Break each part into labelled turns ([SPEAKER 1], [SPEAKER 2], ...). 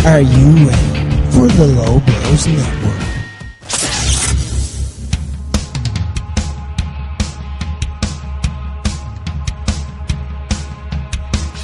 [SPEAKER 1] Are you ready for the Low Blows Network?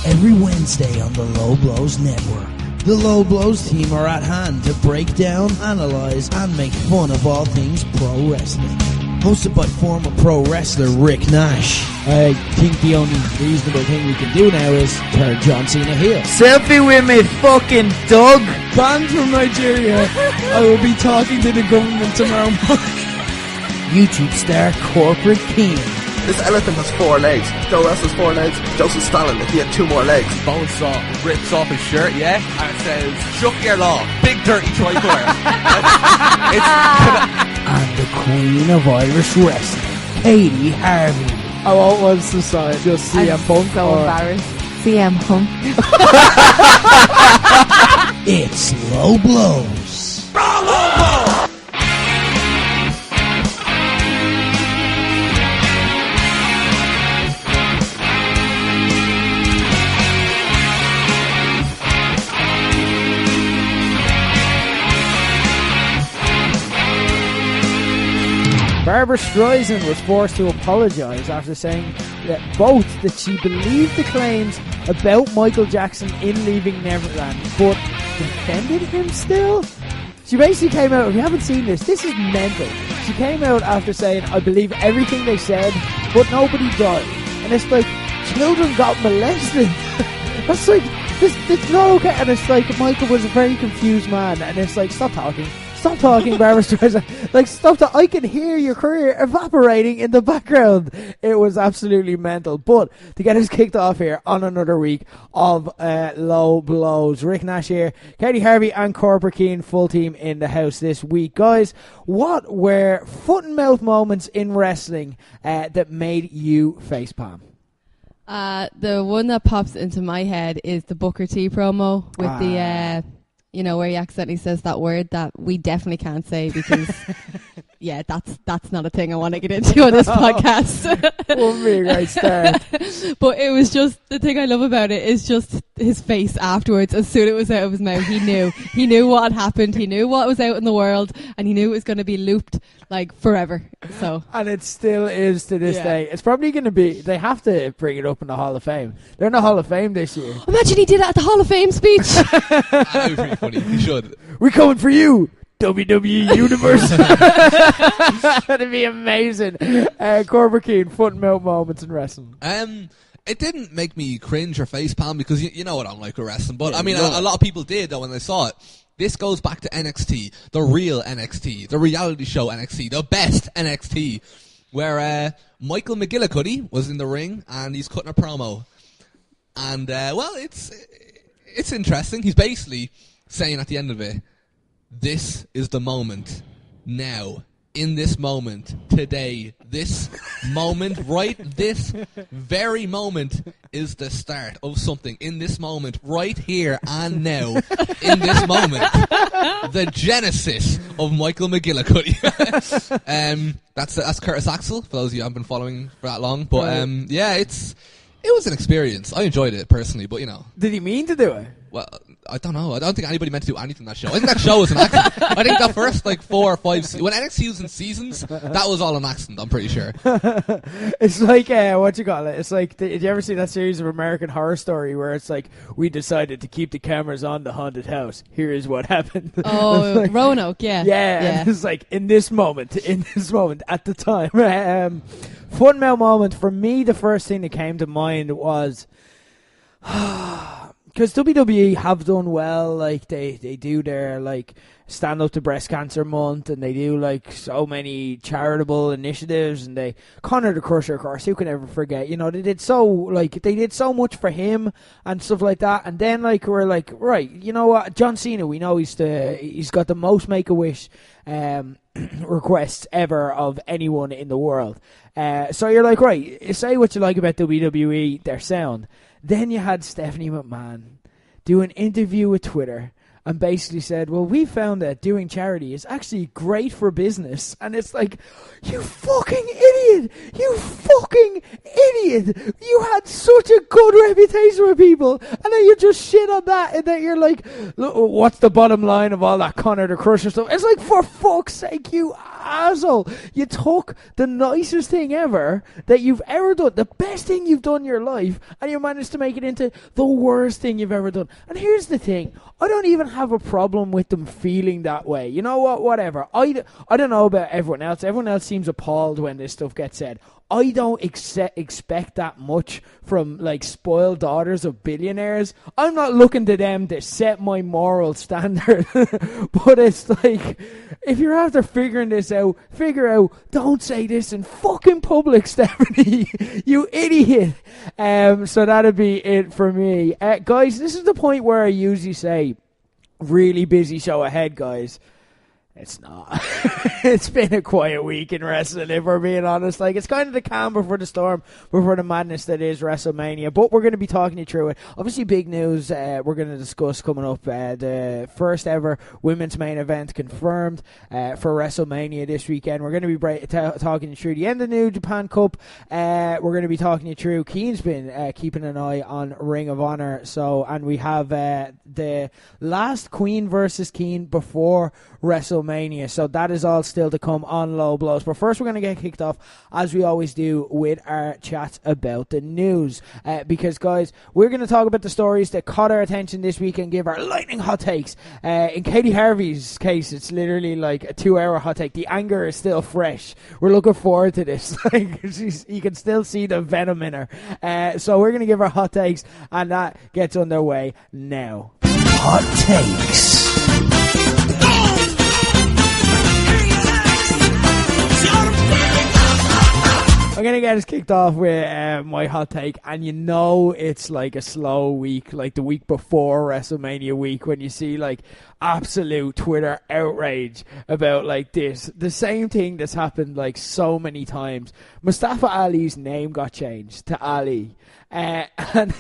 [SPEAKER 1] Every Wednesday on the Low Blows Network, the Low Blows team are at hand to break down, analyse and make fun of all things pro wrestling. Hosted by former pro wrestler Rick Nash. I think the only reasonable thing we can do now is turn John Cena heel.
[SPEAKER 2] Selfie with me fucking Doug.
[SPEAKER 1] Banned from Nigeria. I will be talking to the government tomorrow morning. YouTube star Corporate King.
[SPEAKER 3] This elephant has 4 legs. Joe Russell's 4 legs. Joseph Stalin, if he had 2 more legs.
[SPEAKER 4] Bonesaw rips off his shirt, yeah, and it says, "Chuck your law, big dirty tricorder."
[SPEAKER 1] And the Queen of Irish Wrestling, Katie Harvey.
[SPEAKER 2] I want one society, just CM Punk.
[SPEAKER 5] So embarrassed. CM Punk.
[SPEAKER 1] It's Low Blows.
[SPEAKER 2] Barbara Streisand was forced to apologise after saying that both that she believed the claims about Michael Jackson in leaving Neverland, but defended him still. She basically came out, if you haven't seen this is mental. She came out after saying, I believe everything they said, but nobody died. And it's like, children got molested. That's like, it's not okay. And it's like, Michael was a very confused man, and it's like, stop talking, Barbara Streisand. Like, stop that. I can hear your career evaporating in the background. It was absolutely mental. But to get us kicked off here on another week of Low Blows, Rick Nash here, Katie Harvey and Corporate Keane, full team in the house this week. Guys, what were foot and mouth moments in wrestling that made you facepalm?
[SPEAKER 5] The one that pops into my head is the Booker T promo with the... where he accidentally says that word that we definitely can't say because, yeah, that's not a thing I want to get into on this podcast.
[SPEAKER 2] Won't be a great start.
[SPEAKER 5] But it was just, the thing I love about it is just his face afterwards. As soon as it was out of his mouth, he knew what had happened. He knew what was out in the world, and he knew it was going to be looped like forever. So,
[SPEAKER 2] and it still is to this day. It's probably going to be, they have to bring it up in the Hall of Fame. They're in the Hall of Fame this year.
[SPEAKER 5] Imagine he did it at the Hall of Fame speech.
[SPEAKER 4] That would be pretty funny. He should.
[SPEAKER 2] We're coming for you, WWE Universe. That'd be amazing. Corporate Keane, foot and mouth moments in wrestling.
[SPEAKER 4] It didn't make me cringe or facepalm because you know what I'm like with wrestling. But I mean, a lot of people did though when they saw it. This goes back to NXT, the real NXT, the reality show NXT, the best NXT, where Michael McGillicuddy was in the ring and he's cutting a promo. And, it's interesting. He's basically saying at the end of it, this is the moment, now, in this moment, today, this moment, right, this very moment is the start of something. In this moment, right here and now, in this moment, the genesis of Michael McGillicuddy. That's Curtis Axel, for those of you who haven't been following for that long. But it was an experience. I enjoyed it personally, but
[SPEAKER 2] Did he mean to do it?
[SPEAKER 4] Well, I don't know. I don't think anybody meant to do anything in that show. I think that show was an accident. I think that first 4 or 5 when NXT was in seasons, that was all an accident, I'm pretty sure.
[SPEAKER 2] It's like what you call it? It's like, did you ever see that series of American Horror Story where it's like, we decided to keep the cameras on the haunted house. Here is what happened.
[SPEAKER 5] Oh, like, Roanoke, yeah.
[SPEAKER 2] And it's like, in this moment, at the time. Foot and mouth moment, for me, the first thing that came to mind was... Because WWE have done well, like they do their stand up to breast cancer month, and they do so many charitable initiatives, and they Conor the Crusher, of course, who can ever forget? They did so much for him and stuff like that. And then we're like, right, you know what, John Cena, we know he's got the most Make-A-Wish requests ever of anyone in the world. So you're like, right, say what you like about WWE, their sound. Then you had Stephanie McMahon do an interview with Twitter and basically said, well, we found that doing charity is actually great for business. And it's like, you fucking idiot! You fucking idiot! You had such a good reputation with people, and then you just shit on that, and then you're like, look, what's the bottom line of all that Conor the Crusher stuff? It's like, for fuck's sake, you asshole! You took the nicest thing ever that you've ever done, the best thing you've done in your life, and you managed to make it into the worst thing you've ever done. And here's the thing, I don't even have a problem with them feeling that way. You know what? Whatever. I don't know about everyone else. Everyone else seems appalled when this stuff gets said. I don't expect that much from, like, spoiled daughters of billionaires. I'm not looking to them to set my moral standard. But it's like, if you're after figuring this out, figure out, don't say this in fucking public, Stephanie. You idiot. So that'd be it for me. Guys, this is the point where I usually say, really busy show ahead, guys. It's not. It's been a quiet week in wrestling, if we're being honest. Like, it's kind of the calm before the storm, before the madness that is WrestleMania. But we're going to be talking you through it. Obviously, big news we're going to discuss coming up. The first ever women's main event confirmed for WrestleMania this weekend. We're going to be talking you through the end of the New Japan Cup. We're going to be talking you through. Cian's been keeping an eye on Ring of Honor. And we have the last Queen versus Cian before WrestleMania, so that is all still to come on Low Blows. But first, we're going to get kicked off, as we always do, with our chats about the news. Because, guys, we're going to talk about the stories that caught our attention this week and give our lightning hot takes. In Katie Harvey's case, it's literally like a 2-hour hot take. The anger is still fresh. We're looking forward to this. You can still see the venom in her. So we're going to give our hot takes, and that gets underway now.
[SPEAKER 1] Hot takes.
[SPEAKER 2] I'm going to get us kicked off with my hot take, and you know it's like a slow week, like the week before WrestleMania week, when you see like absolute Twitter outrage about like this. The same thing that's happened like so many times. Mustafa Ali's name got changed to Ali. And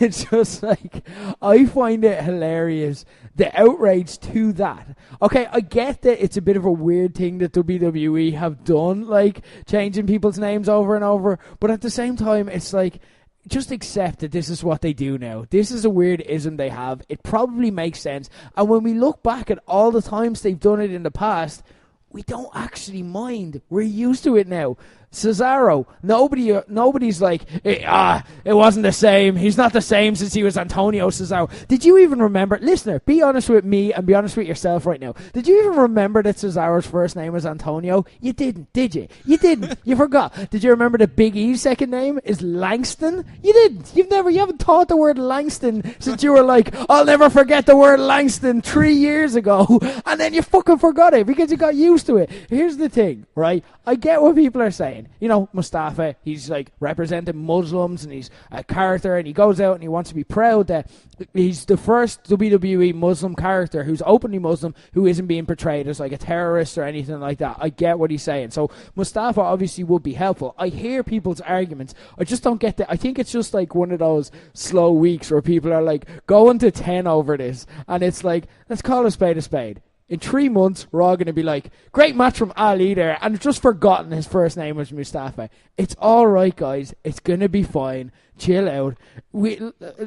[SPEAKER 2] it's just like, I find it hilarious, the outrage to that. Okay, I get that it's a bit of a weird thing that WWE have done, like changing people's names over and over, but at the same time, it's like, just accept that this is what they do now. This is a weird ism they have. It probably makes sense. And when we look back at all the times they've done it in the past, we don't actually mind. We're used to it now. Cesaro, nobody's like, it wasn't the same. He's not the same since he was Antonio Cesaro. Did you even remember? Listener, be honest with me and be honest with yourself right now. Did you even remember that Cesaro's first name was Antonio? You didn't, did you? You didn't. You forgot. Did you remember that Big E's second name is Langston? You didn't. You haven't taught the word Langston since you were like, I'll never forget the word Langston 3 years ago. And then you fucking forgot it because you got used to it. Here's the thing, right? I get what people are saying. You know, Mustafa, he's like representing Muslims and he's a character and he goes out and he wants to be proud that he's the first WWE Muslim character who's openly Muslim who isn't being portrayed as like a terrorist or anything like that. I get what he's saying. So Mustafa obviously would be helpful. I hear people's arguments. I just don't get that. I think it's just like one of those slow weeks where people are like going to 10 over this and it's like, let's call a spade a spade. In 3 months, we're all going to be like, great match from Ali there, and just forgotten his first name was Mustafa. It's all right, guys. It's going to be fine. Chill out.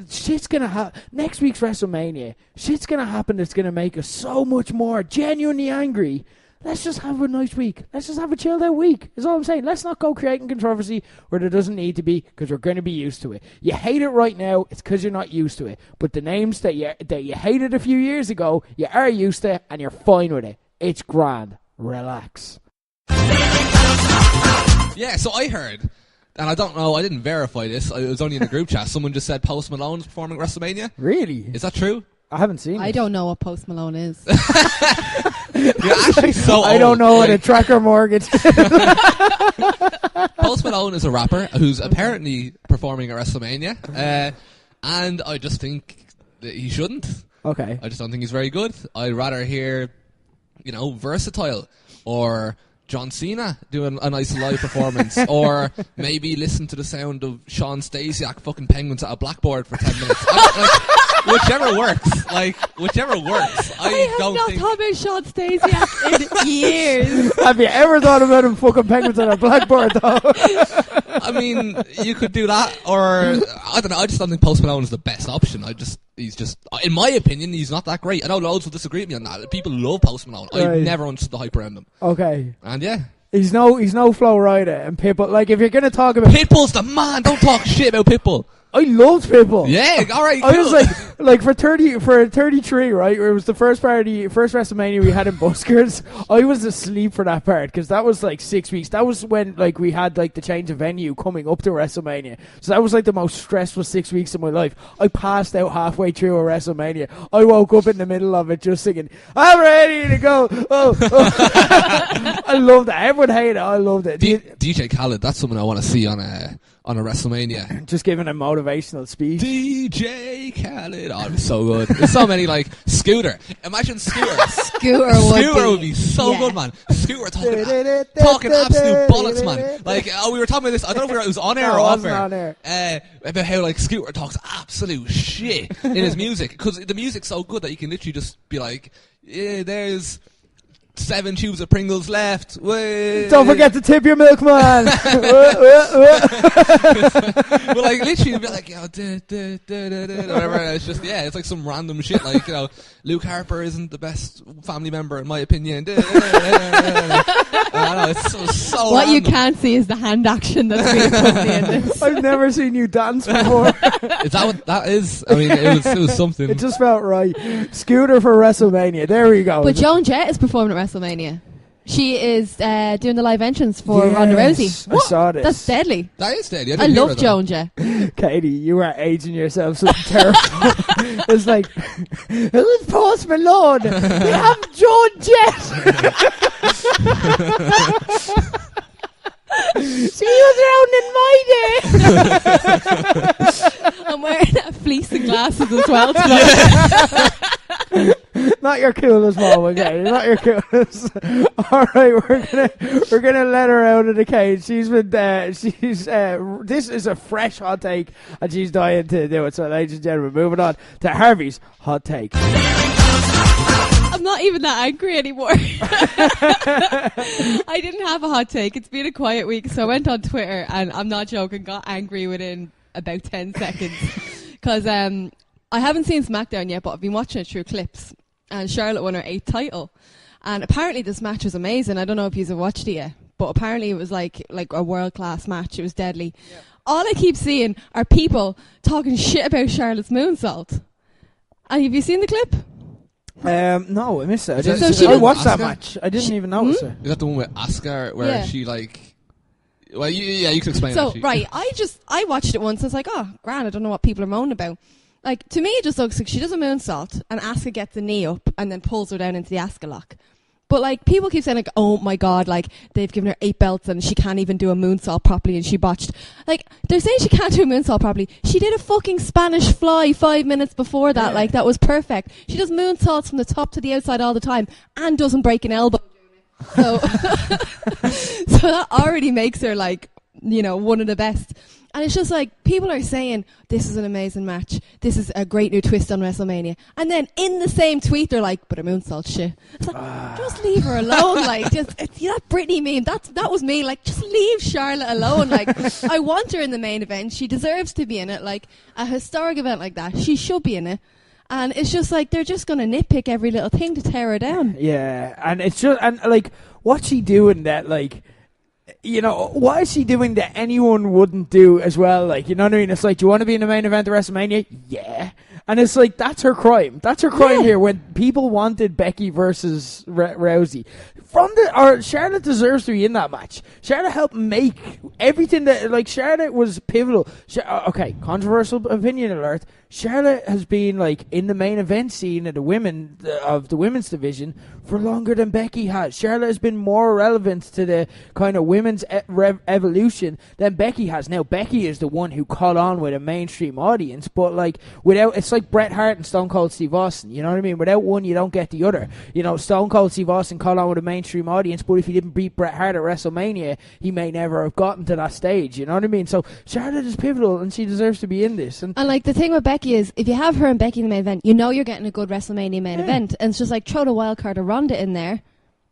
[SPEAKER 2] Shit's going to happen. Next week's WrestleMania, shit's going to happen that's going to make us so much more genuinely angry. Let's just have a nice week. Let's just have a chilled out week, is all I'm saying. Let's not go creating controversy where there doesn't need to be, because we're going to be used to it. You hate it right now, it's because you're not used to it. But the names that you hated a few years ago, you are used to, and you're fine with it. It's grand. Relax.
[SPEAKER 4] Yeah, so I heard, and I don't know, I didn't verify this, it was only in a group chat, someone just said Post Malone's performing at WrestleMania.
[SPEAKER 2] Really?
[SPEAKER 4] Is that true?
[SPEAKER 2] I haven't seen it.
[SPEAKER 5] I don't know what Post Malone is.
[SPEAKER 4] You're actually so old.
[SPEAKER 2] I don't know what a tracker mortgage is.
[SPEAKER 4] Post Malone is a rapper who's apparently performing at WrestleMania, and I just think that he shouldn't.
[SPEAKER 2] Okay.
[SPEAKER 4] I just don't think he's very good. I'd rather hear, Versatile or John Cena doing a nice live performance, or maybe listen to the sound of Sean Stasiak fucking penguins at a blackboard for 10 minutes. whichever works. Like, whichever works.
[SPEAKER 5] I have
[SPEAKER 4] don't
[SPEAKER 5] not
[SPEAKER 4] think...
[SPEAKER 5] thought about Sean Stasiak in years.
[SPEAKER 2] Have you ever thought about him fucking penguins on a blackboard, though?
[SPEAKER 4] I mean, you could do that, or I don't know. I just don't think Post Malone is the best option. He's just, in my opinion, he's not that great. I know loads will disagree with me on that. People love Post Malone.
[SPEAKER 2] Right.
[SPEAKER 4] I've never understood the hype around him.
[SPEAKER 2] Okay.
[SPEAKER 4] And yeah,
[SPEAKER 2] He's no Flo Rida and Pitbull. Like, if you're gonna talk about,
[SPEAKER 4] Pitbull's the man. Don't talk shit about Pitbull.
[SPEAKER 2] I loved Pitbull.
[SPEAKER 4] Yeah, all right.
[SPEAKER 2] I
[SPEAKER 4] Cool.
[SPEAKER 2] was like for 33, right? Where it was the first WrestleMania we had in Buskers. I was asleep for that part because that was like 6 weeks. That was when like we had like the change of venue coming up to WrestleMania. So that was like the most stressful 6 weeks of my life. I passed out halfway through a WrestleMania. I woke up in the middle of it just singing, "I'm ready to go." Oh. I loved it. Everyone hated it. I loved it.
[SPEAKER 4] DJ Khaled. That's someone I want to see on a WrestleMania.
[SPEAKER 2] Just giving a motivational speech.
[SPEAKER 4] DJ Khaled. Oh, it'd be so good. There's so many, like, Scooter. Imagine Scooter.
[SPEAKER 5] Scooter
[SPEAKER 4] would be so good, man. Scooter talking absolute bollocks, man. Like, we were talking about this. I don't know if it was on air or off air. About how, like, Scooter talks absolute shit in his music. Because the music's so good that you can literally just be like, yeah, there's 7 tubes of Pringles left. Way.
[SPEAKER 2] Don't forget to tip your milkman.
[SPEAKER 4] But like literally you'd be like, yo, whatever. And it's just, yeah, it's like some random shit. Like, you know, Luke Harper isn't the best family member in my opinion. I know, it's so
[SPEAKER 5] What
[SPEAKER 4] random.
[SPEAKER 5] you can't see is the hand action that's being put in this.
[SPEAKER 2] I've never seen you dance before.
[SPEAKER 4] Is that what that is? I mean, it was something.
[SPEAKER 2] It just felt right. Scooter for WrestleMania. There we go.
[SPEAKER 5] But Joan Jett is performing at WrestleMania. She is doing the live entrance for Ronda Rousey.
[SPEAKER 2] I saw this.
[SPEAKER 5] That's deadly.
[SPEAKER 4] That is deadly.
[SPEAKER 5] I love Joan Jett.
[SPEAKER 2] Katie, you are aging yourself so terrible. It's like, who's Post Malone? You have Joan Jett. She was around in my day.
[SPEAKER 5] I'm wearing fleece and glasses as well.
[SPEAKER 2] Not your coolest moment, Katie. Not your coolest. All right, we're gonna let her out of the cage. She's been this is a fresh hot take, and she's dying to do it. So, ladies and gentlemen, moving on to Harvey's hot take.
[SPEAKER 5] I'm not even that angry anymore. I didn't have a hot take. It's been a quiet week, so I went on Twitter, and I'm not joking, got angry within about 10 seconds. Because I haven't seen SmackDown yet, but I've been watching it through clips. And Charlotte won her 8th title. And apparently this match was amazing. I don't know if you've watched it yet, but apparently it was like a world-class match. It was deadly. Yeah. All I keep seeing are people talking shit about Charlotte's moonsault. And have you seen the clip?
[SPEAKER 2] No, I missed it.
[SPEAKER 5] I
[SPEAKER 2] watched that match. I didn't even notice it.
[SPEAKER 4] Is that the one with Asuka where she like? Well, you can explain.
[SPEAKER 5] So
[SPEAKER 4] that.
[SPEAKER 5] Right, I watched it once. I was like, oh, grand. I don't know what people are moaning about. Like, to me, it just looks like she does a moonsault and Asuka gets the knee up and then pulls her down into the Asuka lock. But, like, people keep saying, like, oh, my God, like, they've given her 8 belts and she can't even do a moonsault properly and she botched. Like, they're saying she can't do a moonsault properly. She did a fucking Spanish fly 5 minutes before that. Yeah. Like, that was perfect. She does moonsaults from the top to the outside all the time and doesn't break an elbow. So, so that already makes her, like, you know, one of the best. And it's just like, people are saying, this is an amazing match. This is a great new twist on WrestleMania. And then in the same tweet, they're like, but a moonsault shit. It's like, just leave her alone. Like, just, that Britney meme, that was me. Like, just leave Charlotte alone. Like, I want her in the main event. She deserves to be in it. Like, a historic event like that, she should be in it. And it's just like, they're just going to nitpick every little thing to tear her down.
[SPEAKER 2] Yeah, and it's just, and like, what's she doing that, like, you know, what is she doing that anyone wouldn't do as well? Like, you know what I mean? It's like, do you want to be in the main event of WrestleMania? Yeah. And it's like, that's her crime. That's her crime here. When people wanted Becky versus Rousey, Charlotte deserves to be in that match. Charlotte helped make everything that, like, Charlotte was pivotal. Okay, controversial opinion alert. Charlotte has been, like, in the main event scene of the women's division for longer than Becky has. Charlotte has been more relevant to the kind of women's evolution than Becky has. Now, Becky is the one who caught on with a mainstream audience, but, like, it's like Bret Hart and Stone Cold Steve Austin. You know what I mean? Without one, you don't get the other. You know, Stone Cold Steve Austin caught on with a mainstream audience, but if he didn't beat Bret Hart at WrestleMania, he may never have gotten to that stage. You know what I mean? So Charlotte is pivotal, and she deserves to be in this. And
[SPEAKER 5] like, the thing with Becky Becky is, if you have her and Becky in the main event, you know you're getting a good WrestleMania main event. And it's just like, throw the wild card of Ronda in there.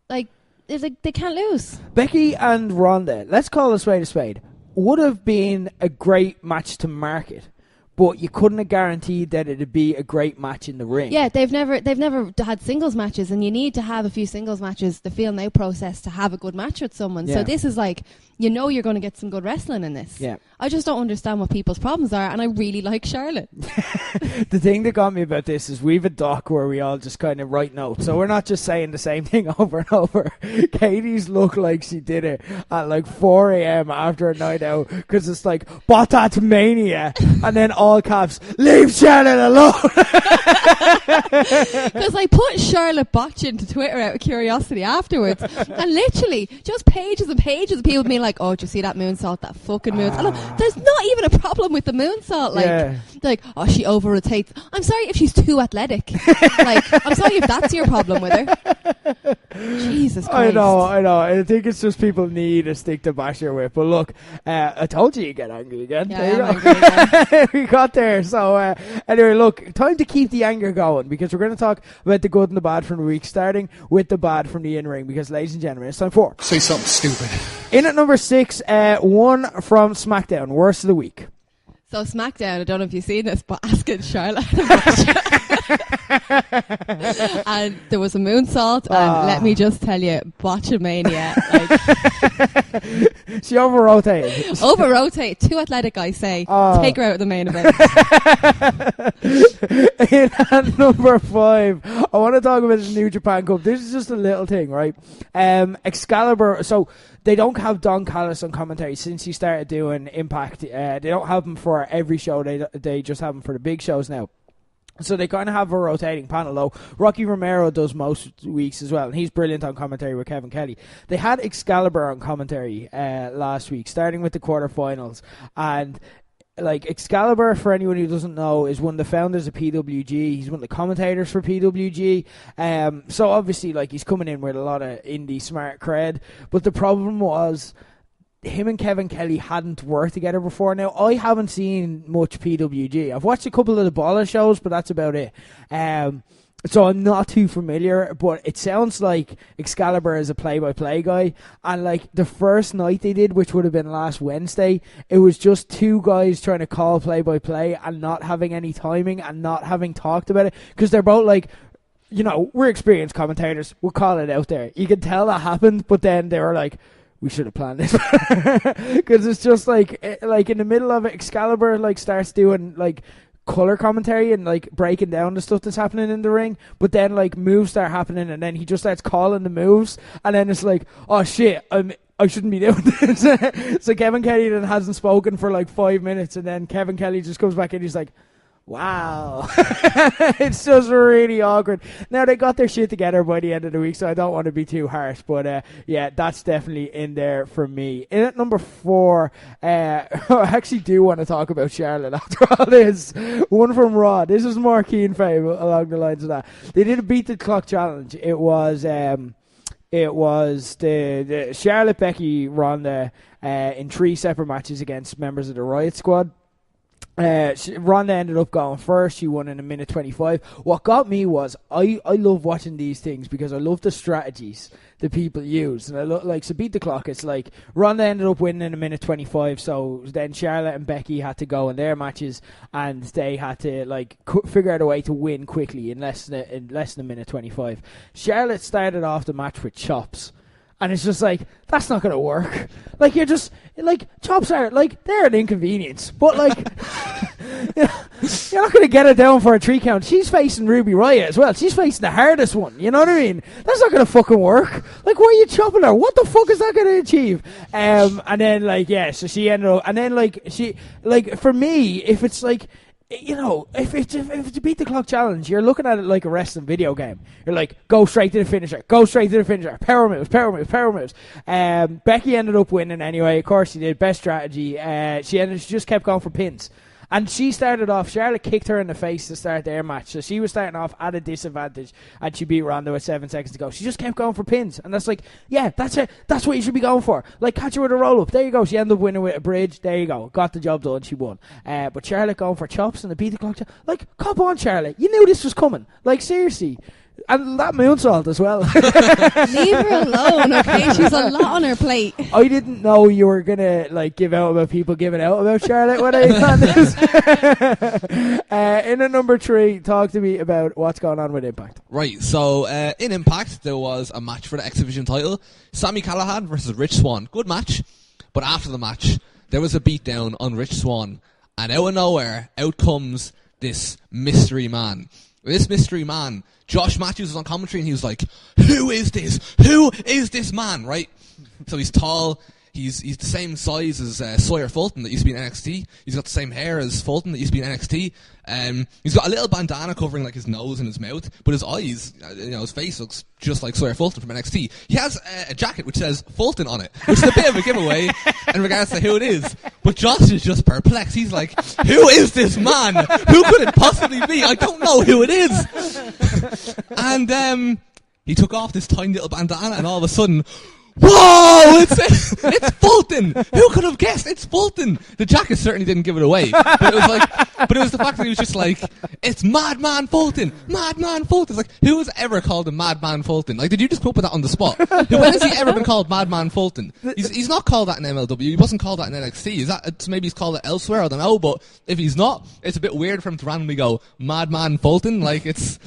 [SPEAKER 5] Like, it's like they can't lose.
[SPEAKER 2] Becky and Ronda, let's call a spade, would have been a great match to market. But you couldn't have guaranteed that it'd be a great match in the ring.
[SPEAKER 5] Yeah, they've never had singles matches, and you need to have a few singles matches, the feel now process, to have a good match with someone.
[SPEAKER 2] Yeah.
[SPEAKER 5] So this is like, you know you're going to get some good wrestling in this.
[SPEAKER 2] Yeah.
[SPEAKER 5] I just don't understand what people's problems are, and I really like Charlotte.
[SPEAKER 2] The thing that got me about this is we've a doc where we all just kind of write notes. So we're not just saying the same thing over and over. Katie's looked like she did it at like 4 a.m. after a night out, because it's like, but that's Mania. And then all caps, leave Charlotte alone.
[SPEAKER 5] Because I put Charlotte Botch into Twitter out of curiosity afterwards, and literally just pages and pages of people being like, oh, did you see that moonsault, that fucking moonsault? There's not even a problem with the moonsault. Like, oh, she over rotates. I'm sorry if she's too athletic. Like, I'm sorry if that's your problem with her. Jesus Christ.
[SPEAKER 2] I know. I think it's just people need a stick to bash her with. But look, I told you get angry again.
[SPEAKER 5] Yeah,
[SPEAKER 2] there you
[SPEAKER 5] I'm
[SPEAKER 2] go.
[SPEAKER 5] angry again.
[SPEAKER 2] We got there. So anyway, look, time to keep the anger going, because we're going to talk about the good and the bad from the week, starting with the bad from the in-ring, because ladies and gentlemen, it's time for
[SPEAKER 6] Say something stupid.
[SPEAKER 2] in at number 6, one from SmackDown, worst of the week.
[SPEAKER 5] So SmackDown, I don't know if you've seen this, but asking Charlotte. And there was a moonsault, and let me just tell you, Botchamania. Like,
[SPEAKER 2] She over-rotated.
[SPEAKER 5] over-rotate, too athletic, I say. Take her out of the main event.
[SPEAKER 2] In at number 5, I want to talk about the New Japan Cup. This is just a little thing, right? Excalibur, so they don't have Don Callis on commentary since he started doing Impact. They don't have him for every show. They just have him for the big shows now. So they kind of have a rotating panel, though. Rocky Romero does most weeks as well, and he's brilliant on commentary with Kevin Kelly. They had Excalibur on commentary last week, starting with the quarterfinals. And like, Excalibur, for anyone who doesn't know, is one of the founders of PWG. He's one of the commentators for PWG. So obviously, like, he's coming in with a lot of indie smart cred. But the problem was, him and Kevin Kelly hadn't worked together before. Now, I haven't seen much PWG. I've watched a couple of the Baller shows, but that's about it. So I'm not too familiar, but it sounds like Excalibur is a play-by-play guy. And like the first night they did, which would have been last Wednesday, it was just two guys trying to call play-by-play and not having any timing and not having talked about it. Because they're both like, you know, we're experienced commentators. We'll call it out there. You can tell that happened, but then they were like, we should have planned this. Because it's just like in the middle of it, Excalibur like starts doing like color commentary and like breaking down the stuff that's happening in the ring, but then like moves start happening, and then he just starts calling the moves, and then it's like, oh shit, I shouldn't be doing this. So Kevin Kelly then hasn't spoken for like 5 minutes, and then Kevin Kelly just comes back and he's like, wow. It's just really awkward. Now, they got their shit together by the end of the week, so I don't want to be too harsh, but yeah, that's definitely in there for me. In at number 4, I actually do want to talk about Charlotte after all this. One from Raw. This is more Cian fame along the lines of that. They did a beat the clock challenge. It was the Charlotte, Becky, Ronda in 3 separate matches against members of the Riot Squad. Ronda ended up going first. She won in a minute 25. What got me was I love watching these things because I love the strategies that people use, and I look like, so beat the clock. It's like Ronda ended up winning in a minute 25. So then Charlotte and Becky had to go in their matches, and they had to like figure out a way to win quickly in less than a minute 25. Charlotte started off the match with chops. And it's just like, that's not going to work. Like, you're just, like, chops are, like, they're an inconvenience. But, like, you're not going to get it down for a 3 count. She's facing Ruby Riott as well. She's facing the hardest one. You know what I mean? That's not going to fucking work. Like, why are you chopping her? What the fuck is that going to achieve? And then, like, yeah, so she ended up, and then, like, she, like, for me, if it's, like, you know, if it's a beat the clock challenge, you're looking at it like a wrestling video game. You're like, go straight to the finisher, power moves. Becky ended up winning anyway. Of course she did. Best strategy. She just kept going for pins. And she started off, Charlotte kicked her in the face to start their match. So she was starting off at a disadvantage, and she beat Ronda with 7 seconds to go. She just kept going for pins. And that's like, yeah, that's it. That's what you should be going for. Like, catch her with a roll-up. There you go. She ended up winning with a bridge. There you go. Got the job done. She won. But Charlotte going for chops and the beat the clock. Like, cop on, Charlotte. You knew this was coming. Like, seriously. And that moonsault as well.
[SPEAKER 5] Leave her alone, okay? She's a lot on her plate.
[SPEAKER 2] I didn't know you were going to like give out about people giving out about Charlotte when I found this. In at number 3, talk to me about what's going on with Impact.
[SPEAKER 4] Right, so in Impact, there was a match for the X Division title. Sami Callihan versus Rich Swann. Good match. But after the match, there was a beatdown on Rich Swann. And out of nowhere, out comes this mystery man. This mystery man, Josh Matthews was on commentary and he was like, who is this? Who is this man, right? So he's tall. He's the same size as Sawyer Fulton that used to be in NXT. He's got the same hair as Fulton that used to be in NXT. He's got a little bandana covering like his nose and his mouth, but his eyes, his face looks just like Sawyer Fulton from NXT. He has a jacket which says Fulton on it, which is a bit of a giveaway in regards to who it is. But Josh is just perplexed. He's like, who is this man? Who could it possibly be? I don't know who it is. And he took off this tiny little bandana and all of a sudden, whoa! It's Fulton. Who could have guessed? It's Fulton. The jacket certainly didn't give it away, but it was the fact that he was just like, it's Madman Fulton. Madman Fulton. It's like, who has ever called him Madman Fulton? Like, did you just come up with that on the spot? When has he ever been called Madman Fulton? He's not called that in MLW. He wasn't called that in NXT. Is that maybe he's called it elsewhere? I don't know. But if he's not, it's a bit weird for him to randomly go Madman Fulton. Like, it's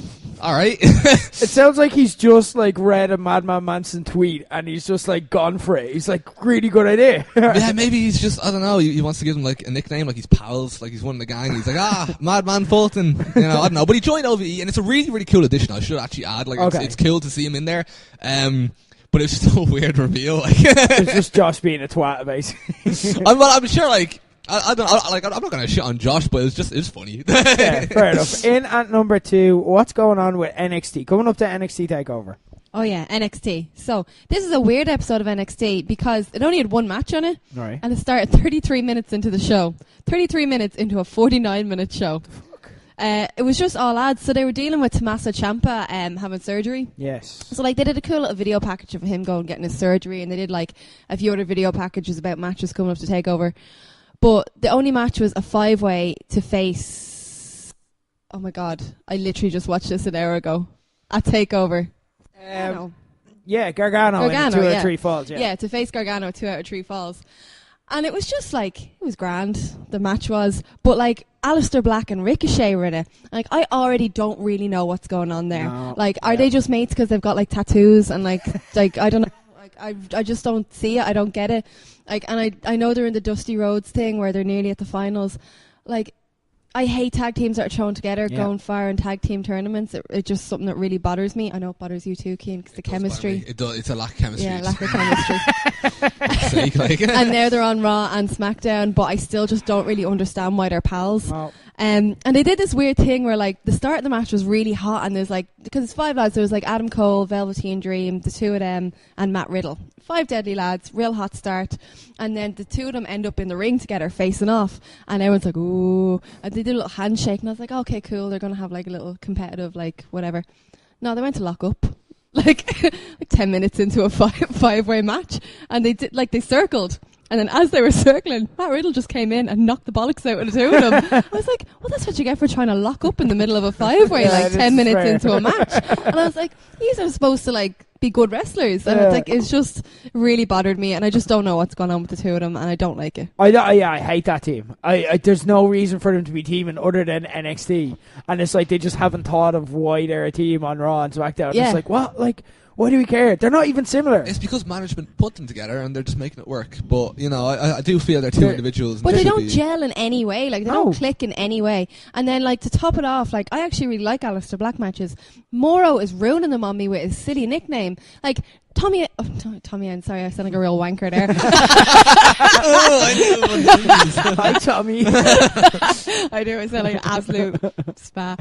[SPEAKER 4] all right.
[SPEAKER 2] It sounds like he's just like read a Madman Manson tweet and he's just like gone for it. He's like, really good idea.
[SPEAKER 4] Yeah, maybe he's just, I don't know, he wants to give him like a nickname, like he's pals, like he's one of the gang. He's like, Madman Fulton. I don't know. But he joined OVE and it's a really, really cool addition. I should actually add, like, it's cool to see him in there. But it's still a weird reveal. Like,
[SPEAKER 2] it's just Josh being a twat, basically.
[SPEAKER 4] I'm sure, like, I don't know, like, I'm not going to shit on Josh, but it's funny.
[SPEAKER 2] Yeah, fair enough. In at number 2, what's going on with NXT? Coming up to NXT TakeOver.
[SPEAKER 5] Oh yeah, NXT. So this is a weird episode of NXT because it only had one match on it,
[SPEAKER 2] right,
[SPEAKER 5] and it started 33 minutes into the show. 33 minutes into a 49-minute show. It was just all ads. So they were dealing with Tommaso Ciampa having surgery.
[SPEAKER 2] Yes.
[SPEAKER 5] So like they did a cool little video package of him going getting his surgery, and they did like a few other video packages about matches coming up to TakeOver. But the only match was a 5-way to face. Oh my god! I literally just watched this an hour ago at TakeOver.
[SPEAKER 2] Yeah, Gargano in 2 out of 3 falls. Yeah,
[SPEAKER 5] to face Gargano 2 out of 3 falls. And it was just like, it was grand, the match was. But like, Aleister Black and Ricochet were in it. Like, I already don't really know what's going on there.
[SPEAKER 2] No.
[SPEAKER 5] Like, are they just mates because they've got like tattoos and like I don't know. Like, I just don't see it. I don't get it. Like, and I know they're in the Dusty Rhodes thing where they're nearly at the finals. Like, I hate tag teams that are thrown together, going far in tag team tournaments. It's just something that really bothers me. I know it bothers you too, Cian, because the chemistry.
[SPEAKER 4] It does. It's a lack of chemistry.
[SPEAKER 5] Yeah, lack of chemistry. And now they're on Raw and SmackDown, but I still just don't really understand why they're pals.
[SPEAKER 2] Wow.
[SPEAKER 5] And they did this weird thing where like the start of the match was really hot, and there's like, because it's 5 lads, there was like Adam Cole, Velveteen Dream, the 2 of them, and Matt Riddle. 5 deadly lads, real hot start, and then the 2 of them end up in the ring together facing off, and everyone's like, ooh, and they did a little handshake, and I was like, okay, cool, they're gonna have like a little competitive like whatever. No, they went to lock up like 10 minutes into a 5-way match, and they did like, they circled. And then as they were circling, Matt Riddle just came in and knocked the bollocks out of the 2 of them. I was like, well, that's what you get for trying to lock up in the middle of a 5-way, like 10 minutes into a match. And I was like, these are supposed to like be good wrestlers. And it's like, it's just really bothered me. And I just don't know what's going on with the 2 of them. And I don't like it.
[SPEAKER 2] I hate that team. There's no reason for them to be teaming other than NXT. And it's like they just haven't thought of why they're a team on Raw and SmackDown. Yeah. It's like, what? Like, why do we care? They're not even similar.
[SPEAKER 4] It's because management put them together and they're just making it work. But, you know, I do feel they're 2 individuals.
[SPEAKER 5] But they don't gel in any way. Like, they don't click in any way. And then, like, to top it off, like, I actually really like Aleister Black matches. Moro is ruining them on me with his silly nickname. Like, Tommy N, sorry, I sound like a real wanker there.
[SPEAKER 2] Hi, Tommy.
[SPEAKER 5] I do, I sound like an absolute spa.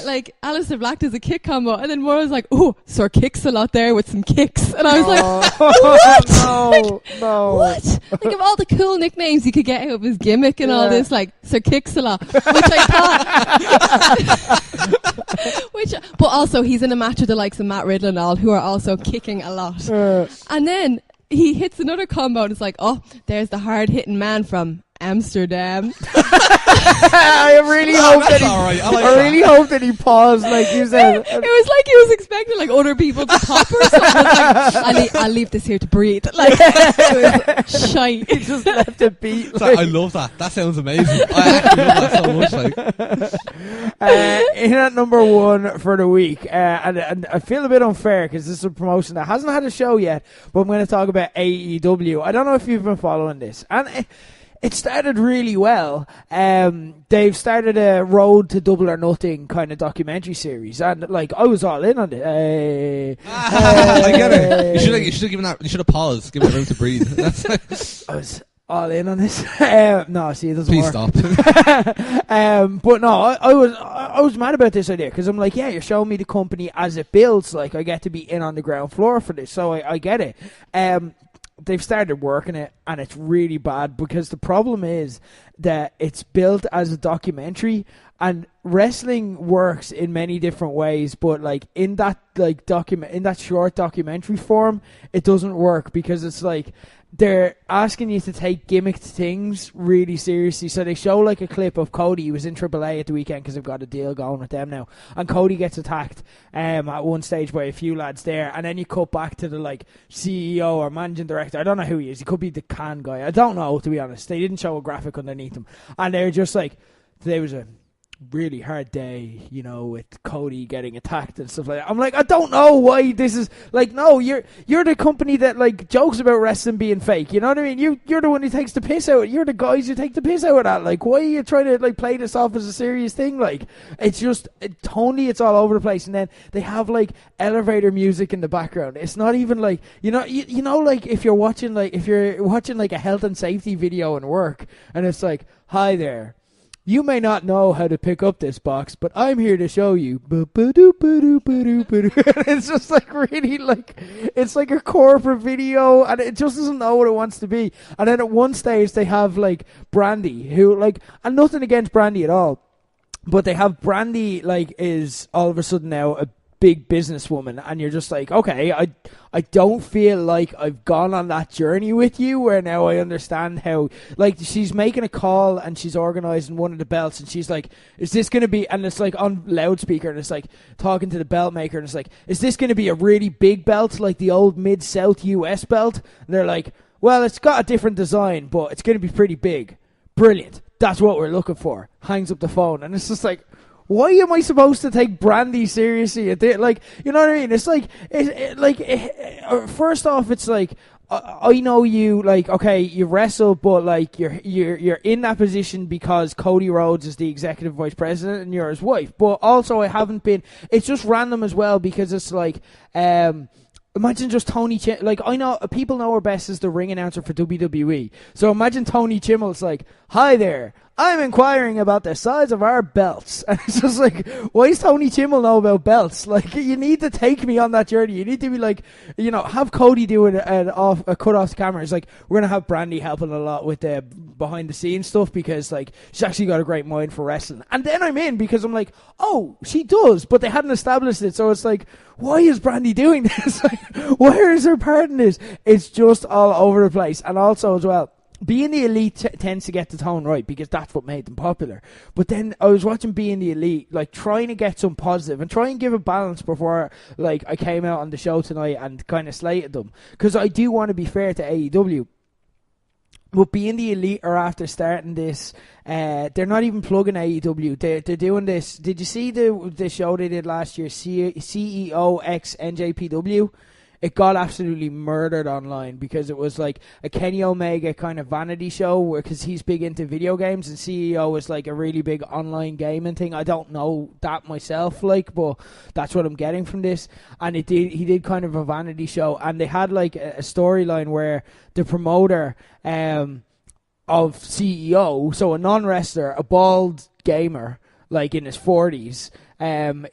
[SPEAKER 5] like Alistair Black does a kick combo, and then Mauro was like, "Oh, Sir Kicks a lot there with some kicks," and I was like, "What?
[SPEAKER 2] No.
[SPEAKER 5] What? Like of all the cool nicknames you could get out of his gimmick and all this, like Sir Kicks a lot," which I thought. But also he's in a match with the likes of Matt Riddle and all, who are also kicking a lot, and then he hits another combo, and it's like, "Oh, there's the hard hitting man from Amsterdam."
[SPEAKER 2] I really hope that he paused, like you said.
[SPEAKER 5] It was like he was expecting like other people to pop or something. Like, I'll leave this here to breathe. Like, it was shite.
[SPEAKER 2] He just left it beat.
[SPEAKER 4] I love that. That sounds amazing. I actually love that so much. Like.
[SPEAKER 2] In at number 1 for the week, and I feel a bit unfair because this is a promotion that hasn't had a show yet, but I'm going to talk about AEW. I don't know if you've been following this, and it started really well. They've started a Road to Double or Nothing kind of documentary series, and like I was all in on it.
[SPEAKER 4] I get it. You should have given that. You should have paused, given it room to breathe.
[SPEAKER 2] I was all in on this. No, see, it doesn't
[SPEAKER 4] Please
[SPEAKER 2] work.
[SPEAKER 4] stop.
[SPEAKER 2] But no, I was mad about this idea because I'm like, yeah, you're showing me the company as it builds. Like I get to be in on the ground floor for this, so I get it. They've started working it, and it's really bad because the problem is that it's built as a documentary, and wrestling works in many different ways, but like in that in that short documentary form, it doesn't work because it's like they're asking you to take gimmicked things really seriously. So they show like a clip of Cody. He was in AAA at the weekend because they've got a deal going with them now, and Cody gets attacked at one stage by a few lads there, and then you cut back to the like CEO or managing director. I don't know who he is. He could be the can guy. I don't know, to be honest. They didn't show a graphic underneath him, and they're just like, today was a really hard day, you know, with Cody getting attacked and stuff like that. I'm like, I don't know why this is like, no, you're the company that like jokes about wrestling being fake, you know what I mean? You're the one who takes the piss out. You're the guys who take the piss out of that. Like, why are you trying to like play this off as a serious thing? Like, it's just totally, it's all over the place. And then they have like elevator music in the background. It's not even like, you know, like if you're watching like a health and safety video in work, and it's like, hi there, you may not know how to pick up this box, but I'm here to show you. It's just like really like, it's like a corporate video, and it just doesn't know what it wants to be. And then at one stage they have like Brandy, who like, and nothing against Brandy at all, but they have Brandy like is all of a sudden now a big businesswoman, and you're just like, okay, I don't feel like I've gone on that journey with you where now I understand how, like, she's making a call and she's organising one of the belts, and she's like, is this going to be, and it's like on loudspeaker, and it's like talking to the belt maker, and it's like, is this going to be a really big belt like the old Mid-South US belt? And they're like, well, it's got a different design, but it's going to be pretty big. Brilliant. That's what we're looking for. Hangs up the phone, and it's just like, why am I supposed to take Brandy seriously? Like, you know what I mean? It's like, first off, it's like, I know you, like, okay, you wrestle, but like you're in that position because Cody Rhodes is the executive vice president and you're his wife. But also, I haven't been. It's just random as well because it's like, imagine just Tony like, I know people know her best as the ring announcer for WWE. So imagine Tony Chimmel's like, hi there, I'm inquiring about the size of our belts. And it's just like, why does Tony Chimmel know about belts? Like, you need to take me on that journey. You need to be like, you know, have Cody do a cut off the camera. It's like, we're going to have Brandy helping a lot with the behind the scenes stuff because, like, she's actually got a great mind for wrestling. And then I'm in because I'm like, oh, she does, but they hadn't established it. So it's like, why is Brandy doing this? Like, where is her part in this? It's just all over the place. And also as well, Being the Elite tends to get the tone right because that's what made them popular. But then I was watching Being the Elite, like trying to get some positive and try and give a balance before like I came out on the show tonight and kind of slated them. Because I do want to be fair to AEW. But Being the Elite are after starting this, they're not even plugging AEW. They're doing this. Did you see the show they did last year, CEO X NJPW? It got absolutely murdered online because it was like a Kenny Omega kind of vanity show because he's big into video games and CEO is like a really big online gaming thing. I don't know that myself, like, but that's what I'm getting from this. And he did kind of a vanity show, and they had like a storyline where the promoter of CEO, so a non-wrestler, a bald gamer, like in his 40s,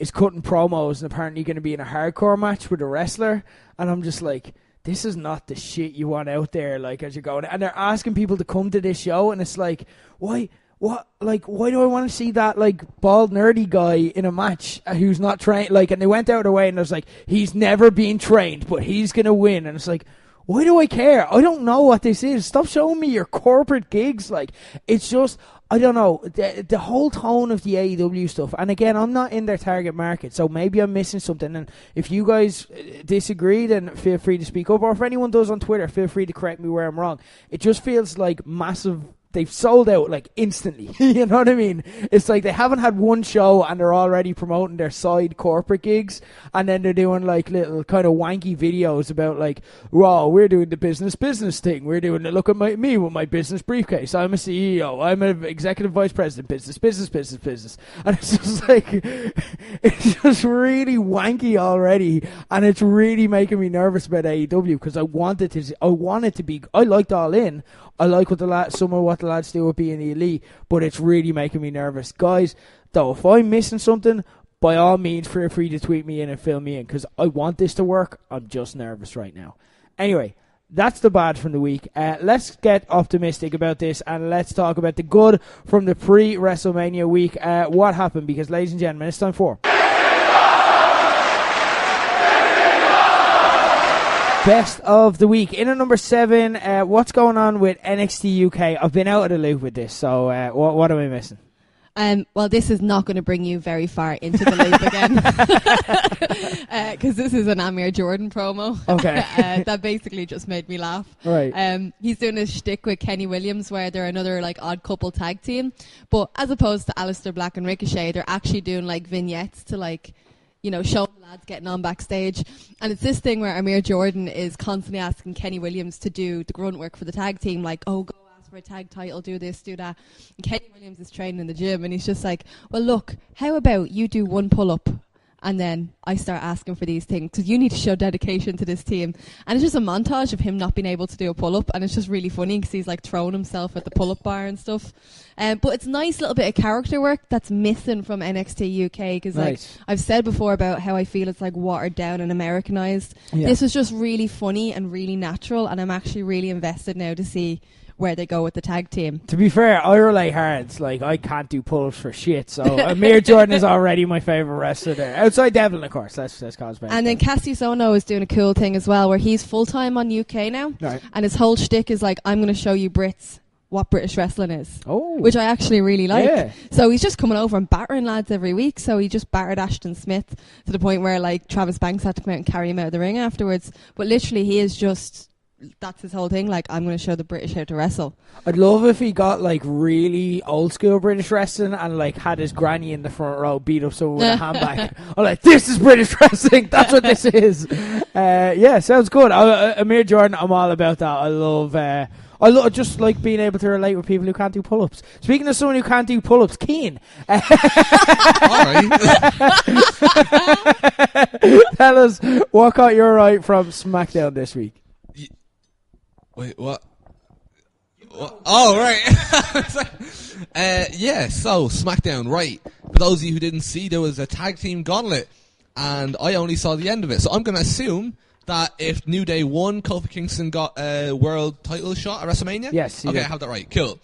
[SPEAKER 2] is cutting promos and apparently going to be in a hardcore match with a wrestler. And I'm just like, this is not the shit you want out there, like, as you're going. And they're asking people to come to this show, and it's like, why? What? Like, why do I want to see that, like, bald, nerdy guy in a match who's not trained? Like, and they went out of their way, and it was like, he's never been trained, but he's going to win. And it's like, why do I care? I don't know what this is. Stop showing me your corporate gigs. Like, it's just, I don't know, the whole tone of the AEW stuff. And again, I'm not in their target market, so maybe I'm missing something. And if you guys disagree, then feel free to speak up. Or if anyone does on Twitter, feel free to correct me where I'm wrong. It just feels like massive. They've sold out, like, instantly. You know what I mean? It's like they haven't had one show and they're already promoting their side corporate gigs, and then they're doing, like, little kind of wanky videos about, like, wow, we're doing the business thing. We're doing, look at me with my business briefcase. I'm a CEO. I'm an executive vice president. Business. And it's just like, it's just really wanky already, and it's really making me nervous about AEW because I want it to be, I liked All In. I like what some of what the lads do with being the elite, but it's really making me nervous. Guys, though, if I'm missing something, by all means, feel free to tweet me in and fill me in, because I want this to work. I'm just nervous right now. Anyway, that's the bad from the week. Let's get optimistic about this, and let's talk about the good from the pre-WrestleMania week. What happened? Because, ladies and gentlemen, it's time for Best of the Week. In at number 7, what's going on with NXT UK? I've been out of the loop with this, so what am I missing?
[SPEAKER 5] Well, this is not going to bring you very far into the loop again. Because this is an Amir Jordan promo.
[SPEAKER 2] Okay.
[SPEAKER 5] That basically just made me laugh.
[SPEAKER 2] Right.
[SPEAKER 5] He's doing a shtick with Kenny Williams where they're another, like, odd couple tag team. But as opposed to Aleister Black and Ricochet, they're actually doing, like, vignettes to, like, you know, show the lads getting on backstage. And it's this thing where Amir Jordan is constantly asking Kenny Williams to do the grunt work for the tag team, like, oh, go ask for a tag title, do this, do that. And Kenny Williams is training in the gym, and he's just like, well, look, how about you do one pull-up, and then I start asking for these things, because you need to show dedication to this team. And it's just a montage of him not being able to do a pull-up, and it's just really funny, because he's, like, throwing himself at the pull-up bar and stuff. But it's a nice little bit of character work that's missing from NXT UK, because, like, I've said before about how I feel it's, like, watered down and Americanized. Yeah. This was just really funny and really natural, and I'm actually really invested now to see where they go with the tag team.
[SPEAKER 2] To be fair, I relate hard. Like, I can't do pull-ups for shit, so Amir Jordan is already my favourite wrestler there. Outside Devlin, of course. Let's call it.
[SPEAKER 5] And then Cassius Ohno is doing a cool thing as well, where he's full-time on UK now, and his whole shtick is like, I'm going to show you Brits what British wrestling is, which I actually really like. Yeah. So he's just coming over and battering lads every week. So he just battered Ashton Smith to the point where, like, Travis Banks had to come out and carry him out of the ring afterwards. But literally, he is just... that's his whole thing, like, I'm going to show the British how to wrestle.
[SPEAKER 2] I'd love if he got, like, really old school British wrestling and, like, had his granny in the front row beat up someone with a handbag. I'm like, this is British wrestling, that's what this is. Yeah, sounds good. Amir Jordan, I'm all about that. I love just like being able to relate with people who can't do pull-ups. Speaking of someone who can't do pull-ups, Cian. Tell us what caught your eye from SmackDown this week.
[SPEAKER 4] Wait, what? Oh, right. Yeah, so SmackDown, right. For those of you who didn't see, there was a tag team gauntlet, and I only saw the end of it. So I'm going to assume that if New Day won, Kofi Kingston got a world title shot at WrestleMania?
[SPEAKER 2] Yes.
[SPEAKER 4] Okay, I have that right. Cool.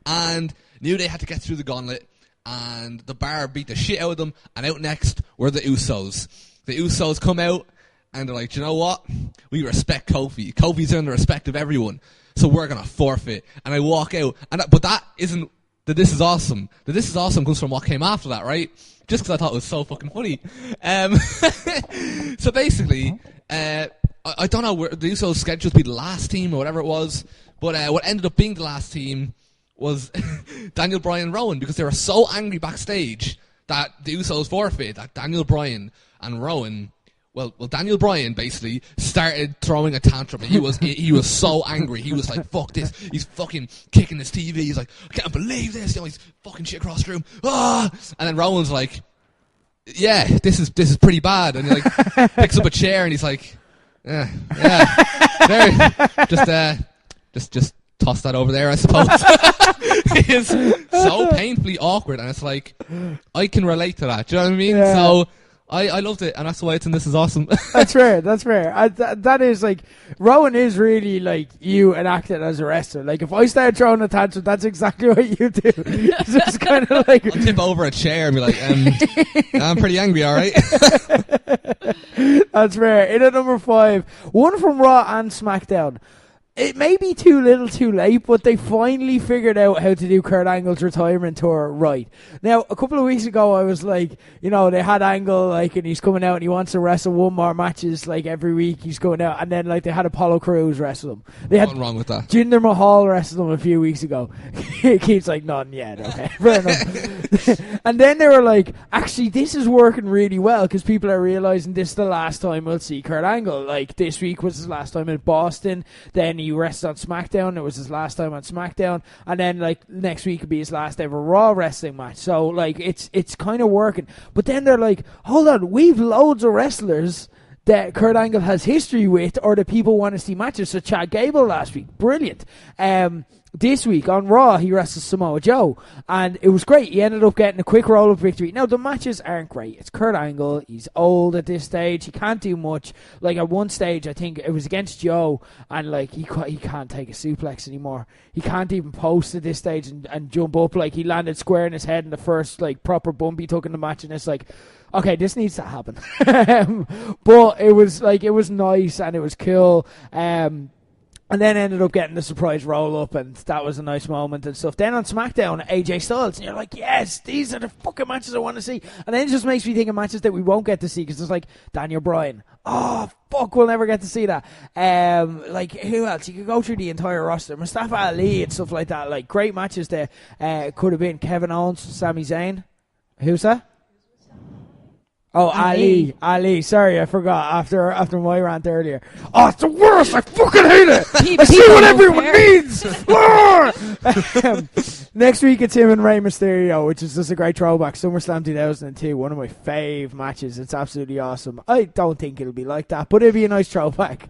[SPEAKER 4] And New Day had to get through the gauntlet, and the Bar beat the shit out of them, and out next were the Usos. The Usos come out, and they're like, you know what? We respect Kofi. Kofi's earned the respect of everyone, so we're going to forfeit. And I walk out. But that isn't the This Is Awesome. The This Is Awesome comes from what came after that, right? Just because I thought it was so fucking funny. So basically, I don't know where the Usos scheduled to be the last team or whatever it was, but what ended up being the last team was Daniel Bryan and Rowan, because they were so angry backstage that the Usos forfeit, that Daniel Bryan and Rowan... Well, Daniel Bryan basically started throwing a tantrum. He was so angry. He was like, "Fuck this!" He's fucking kicking his TV. He's like, "I can't believe this!" You know, he's fucking shit across the room. Ah! And then Rowan's like, "Yeah, this is pretty bad." And he like picks up a chair and he's like, "Yeah, there, just toss that over there, I suppose. It's so painfully awkward, and it's like, I can relate to that. Do you know what I mean?
[SPEAKER 2] Yeah.
[SPEAKER 4] So I loved it, and that's why it's in This Is Awesome.
[SPEAKER 2] That's fair. That is like, Rowan is really like you and acting as a wrestler. Like, if I start throwing a tantrum, that's exactly what you do. It's just kind of like,
[SPEAKER 4] I'll tip over a chair and be like, I'm pretty angry, alright?
[SPEAKER 2] that's fair. In at number 5, one from Raw and SmackDown. It may be too little too late, but they finally figured out how to do Kurt Angle's retirement tour right. Now, a couple of weeks ago, I was like, you know, they had Angle, like, and he's coming out and he wants to wrestle one more matches, like, every week he's going out. And then, like, they had Apollo Crews wrestle him. They had
[SPEAKER 4] Nothing wrong with that.
[SPEAKER 2] Jinder Mahal wrestled him a few weeks ago. Keith's like, none yet, okay, fair enough. And then they were like, actually, this is working really well because people are realizing this is the last time we'll see Kurt Angle. Like, this week was his last time in Boston. Then he rested on SmackDown. It was his last time on SmackDown. And then, like, next week would be his last ever Raw wrestling match. So, like, it's kind of working. But then they're like, hold on, we've loads of wrestlers that Kurt Angle has history with or that people want to see matches. So Chad Gable last week, brilliant. This week on Raw, he wrestled Samoa Joe, and it was great. He ended up getting a quick roll-up victory. Now, the matches aren't great. It's Kurt Angle. He's old at this stage. He can't do much. Like, at one stage, I think it was against Joe, and, like, he can't take a suplex anymore. He can't even post at this stage and jump up. Like, he landed square in his head in the first, like, proper bump he took in the match, and it's like, okay, this needs to happen. But it was nice, and it was cool. And then ended up getting the surprise roll-up, and that was a nice moment and stuff. Then on SmackDown, AJ Styles, and you're like, yes, these are the fucking matches I want to see. And then it just makes me think of matches that we won't get to see, because it's like Daniel Bryan. Oh, fuck, we'll never get to see that. Like, who else? You could go through the entire roster. Mustafa Ali and stuff like that. Like, great matches there. Could have been Kevin Owens, Sami Zayn. Who's that? Oh, Ali. Sorry, I forgot after my rant earlier. Oh, it's the worst. I fucking hate it. I see what everyone needs. Next week, it's him and Rey Mysterio, which is just a great throwback. SummerSlam 2002, one of my fave matches. It's absolutely awesome. I don't think it'll be like that, but it'll be a nice throwback.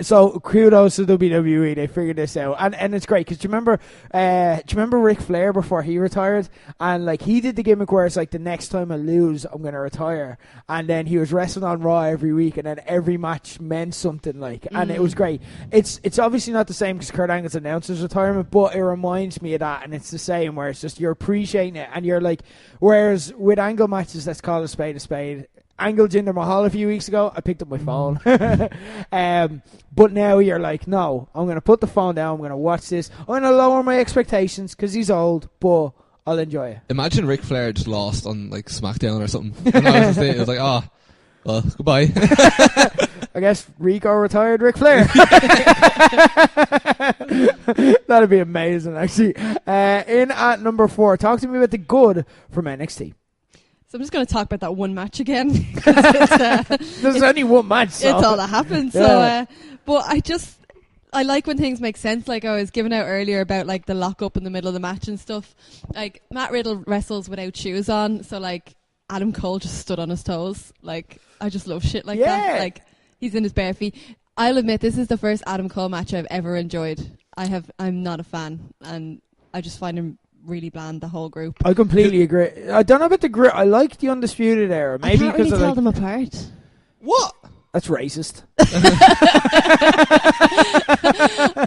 [SPEAKER 2] So kudos to WWE. They figured this out. And it's great, because do you remember Ric Flair before he retired? And, like, he did the gimmick where it's like, the next time I lose, I'm going to retire. And then he was wrestling on Raw every week, and then every match meant something, like, and it was great. It's obviously not the same because Kurt Angle's announced his retirement, but it reminds me of that, and it's the same where it's just you're appreciating it, and you're like, whereas with Angle matches, let's call it a spade a spade. Angle Jinder Mahal a few weeks ago, I picked up my phone. But now you're like, no, I'm going to put the phone down, I'm going to watch this, I'm going to lower my expectations because he's old, but I'll enjoy it.
[SPEAKER 4] Imagine Ric Flair just lost on, like, SmackDown or something. And that was just it. It was like, oh, well, goodbye.
[SPEAKER 2] I guess Rico retired Ric Flair. That'd be amazing, actually. In at number 4, talk to me about the good from NXT.
[SPEAKER 5] So I'm just going to talk about that one match again.
[SPEAKER 2] There's only one match, so.
[SPEAKER 5] It's all that happened. Yeah. So, but I like when things make sense, like I was giving out earlier about, like, the lock-up in the middle of the match and stuff. Like, Matt Riddle wrestles without shoes on, so, like, Adam Cole just stood on his toes. Like, I just love shit like that. Like, he's in his bare feet. I'll admit, this is the first Adam Cole match I've ever enjoyed. I'm not a fan, and I just find him really bland, the whole group.
[SPEAKER 2] I completely agree. I don't know about the group. I like the Undisputed Era. Maybe
[SPEAKER 5] I can't really tell them apart.
[SPEAKER 4] What?
[SPEAKER 2] That's racist.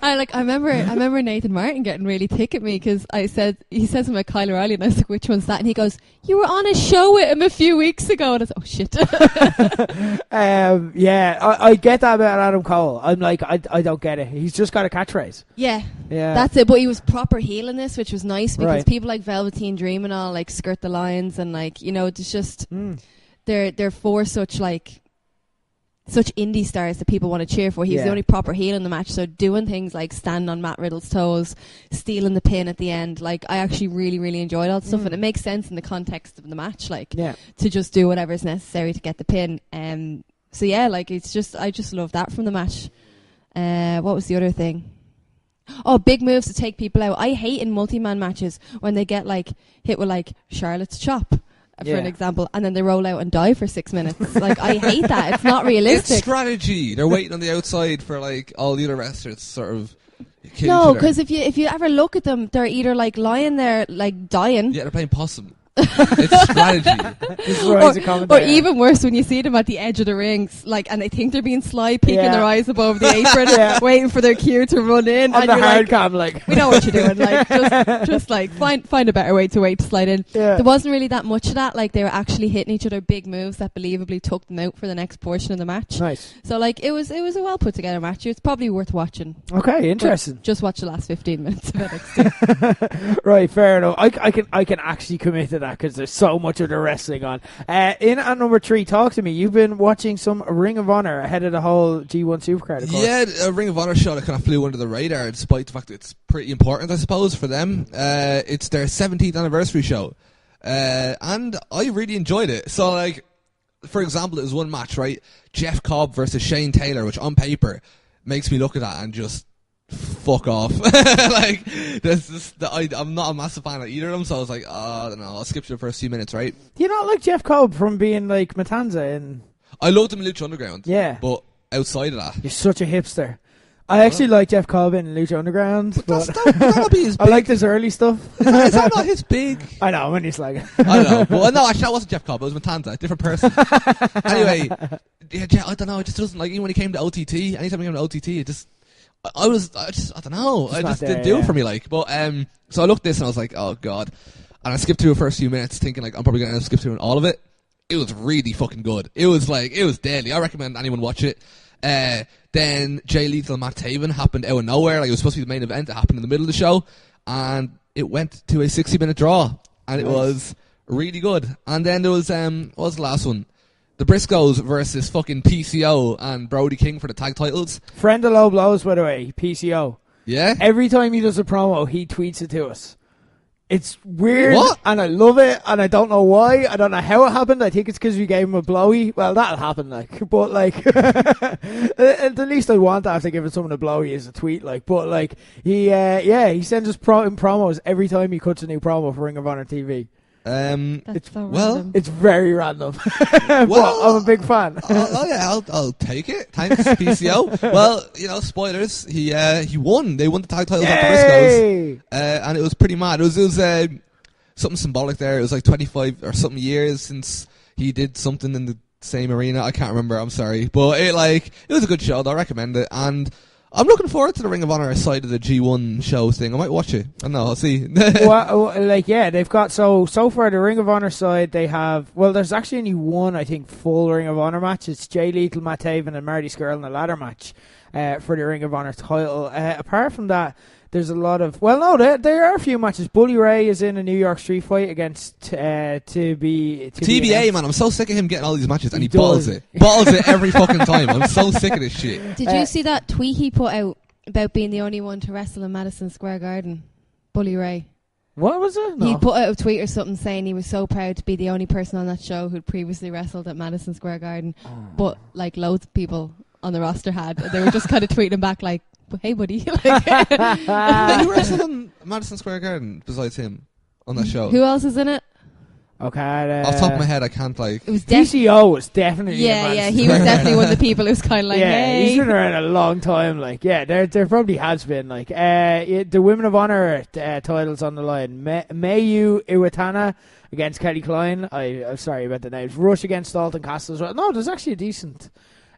[SPEAKER 5] I remember Nathan Martin getting really thick at me because he said something about Kyle O'Reilly, and I was like, which one's that? And he goes, you were on a show with him a few weeks ago. And I was like, oh shit.
[SPEAKER 2] I get that about Adam Cole. I'm like, I don't get it. He's just got a catchphrase.
[SPEAKER 5] Yeah, that's it. But he was proper heel in this, which was nice because people like Velveteen Dream and all, like, skirt the lines, and, like, you know, it's just they're for such indie stars that people want to cheer for. He was the only proper heel in the match, so doing things like standing on Matt Riddle's toes, stealing the pin at the end, like, I actually really, really enjoyed all that stuff, and it makes sense in the context of the match, like, to just do whatever's necessary to get the pin. So yeah, like, I just love that from the match. What was the other thing? Oh, big moves to take people out. I hate in multi-man matches when they get, like, hit with, like, Charlotte's chop, for an example, and then they roll out and die for 6 minutes. Like, I hate that. It's not realistic.
[SPEAKER 4] It's strategy. They're waiting on the outside for, like, all the other wrestlers to sort of kill
[SPEAKER 5] No,
[SPEAKER 4] each other.
[SPEAKER 5] because if you ever look at them, they're either like lying there, like dying.
[SPEAKER 4] Yeah, they're playing possum. It's strategy.
[SPEAKER 5] Or even worse, when you see them at the edge of the rings, like, and they think they're being sly, peeking their eyes above the apron, waiting for their cue to run in.
[SPEAKER 2] On
[SPEAKER 5] and
[SPEAKER 2] the
[SPEAKER 5] you're
[SPEAKER 2] hard
[SPEAKER 5] like,
[SPEAKER 2] cam, like.
[SPEAKER 5] we know what you're doing. Like, just like find a better way to slide in.
[SPEAKER 2] Yeah.
[SPEAKER 5] There wasn't really that much of that. Like, they were actually hitting each other big moves that believably took them out for the next portion of the match.
[SPEAKER 2] Nice.
[SPEAKER 5] So, like, it was a well put together match. It's probably worth watching.
[SPEAKER 2] Okay, interesting.
[SPEAKER 5] But just watch the last 15 minutes of NXT.
[SPEAKER 2] Right, fair enough. I can actually commit to that because there's so much of the wrestling on. In at number 3, talk to me. You've been watching some Ring of Honor ahead of the whole G1 Supercard, of course.
[SPEAKER 4] Yeah, a Ring of Honor show that kind of flew under the radar, despite the fact that it's pretty important, I suppose, for them. It's their 17th anniversary show, and I really enjoyed it. So, like, for example, it was one match, right? Jeff Cobb versus Shane Taylor, which on paper makes me look at that and just fuck off. Like, I'm not a massive fan of either of them, so I was like, I don't know, I'll skip to the first few minutes, right?
[SPEAKER 2] Do you not like Jeff Cobb from being like Matanza? And
[SPEAKER 4] I loved him in Lucha Underground.
[SPEAKER 2] Yeah.
[SPEAKER 4] But outside of that,
[SPEAKER 2] you're such a hipster. I actually like Jeff Cobb in Lucha Underground, but
[SPEAKER 4] that'll be his
[SPEAKER 2] I like this early stuff.
[SPEAKER 4] Is that not his big?
[SPEAKER 2] I know, when he's like...
[SPEAKER 4] I don't know. But no, actually, that wasn't Jeff Cobb. It was Matanza, different person. Anyway, yeah, I don't know. It just doesn't, like, even when he came to OTT, anytime he came to OTT, it just... I don't know. I just didn't do it for me, like. But so I looked at this and I was like, oh god. And I skipped through the first few minutes, thinking like I'm probably gonna skip through all of it. It was really fucking good. It was deadly. I recommend anyone watch it. Then Jay Lethal and Matt Taven happened out of nowhere. Like, it was supposed to be the main event. It happened in the middle of the show, and it went to a 60-minute draw, and it was really good. And then there was what was the last one? The Briscoes versus fucking PCO and Brody King for the tag titles.
[SPEAKER 2] Friend of Low Blows, by the way, PCO.
[SPEAKER 4] Yeah?
[SPEAKER 2] Every time he does a promo, he tweets it to us. It's weird,
[SPEAKER 4] What?
[SPEAKER 2] and I love it, and I don't know why. I don't know how it happened. I think it's because we gave him a blowy. Well, that'll happen, like. But, like, at the least I want after giving someone a blowy is a tweet, like. But, like, he sends us promos every time he cuts a new promo for Ring of Honor TV.
[SPEAKER 5] That's so random.
[SPEAKER 2] It's very random. Well, I'm a big fan.
[SPEAKER 4] I'll take it. Thanks, PCO. Well, spoilers. He won. They won the tag titles at the Briscoes, and it was pretty mad. It was something symbolic there. It was like 25 or something years since he did something in the same arena. I can't remember. I'm sorry, but it was a good show. I recommend it, and I'm looking forward to the Ring of Honor side of the G1 show thing. I might watch it. I don't know. I'll see.
[SPEAKER 2] They've got so far the Ring of Honor side. They have there's actually only one, I think, full Ring of Honor match. It's Jay Lethal, Matt Taven, and Marty Scurll in a ladder match for the Ring of Honor title. Apart from that, there's a lot of there are a few matches. Bully Ray is in a New York street fight against
[SPEAKER 4] TBA, man. I'm so sick of him getting all these matches, and he balls it every fucking time. I'm so sick of this shit.
[SPEAKER 5] Did you see that tweet he put out about being the only one to wrestle in Madison Square Garden? Bully Ray.
[SPEAKER 2] What was it? No.
[SPEAKER 5] He put out a tweet or something saying he was so proud to be the only person on that show who'd previously wrestled at Madison Square Garden, but like loads of people on the roster had. They were just kind of tweeting him back like, hey buddy. Who
[SPEAKER 4] wrestled on Madison Square Garden besides him on that show?
[SPEAKER 5] Who else is in it?
[SPEAKER 2] Okay.
[SPEAKER 4] Off the top of my head, I can't like.
[SPEAKER 2] It was PCO was definitely.
[SPEAKER 5] He was definitely one of the people who's kind of like, hey.
[SPEAKER 2] He's been around a long time. Like, there probably has been like the Women of Honor titles on the line. Mayu Iwatana against Kelly Klein. I'm sorry about the names. Rush against Dalton Castle as well. No, there's actually a decent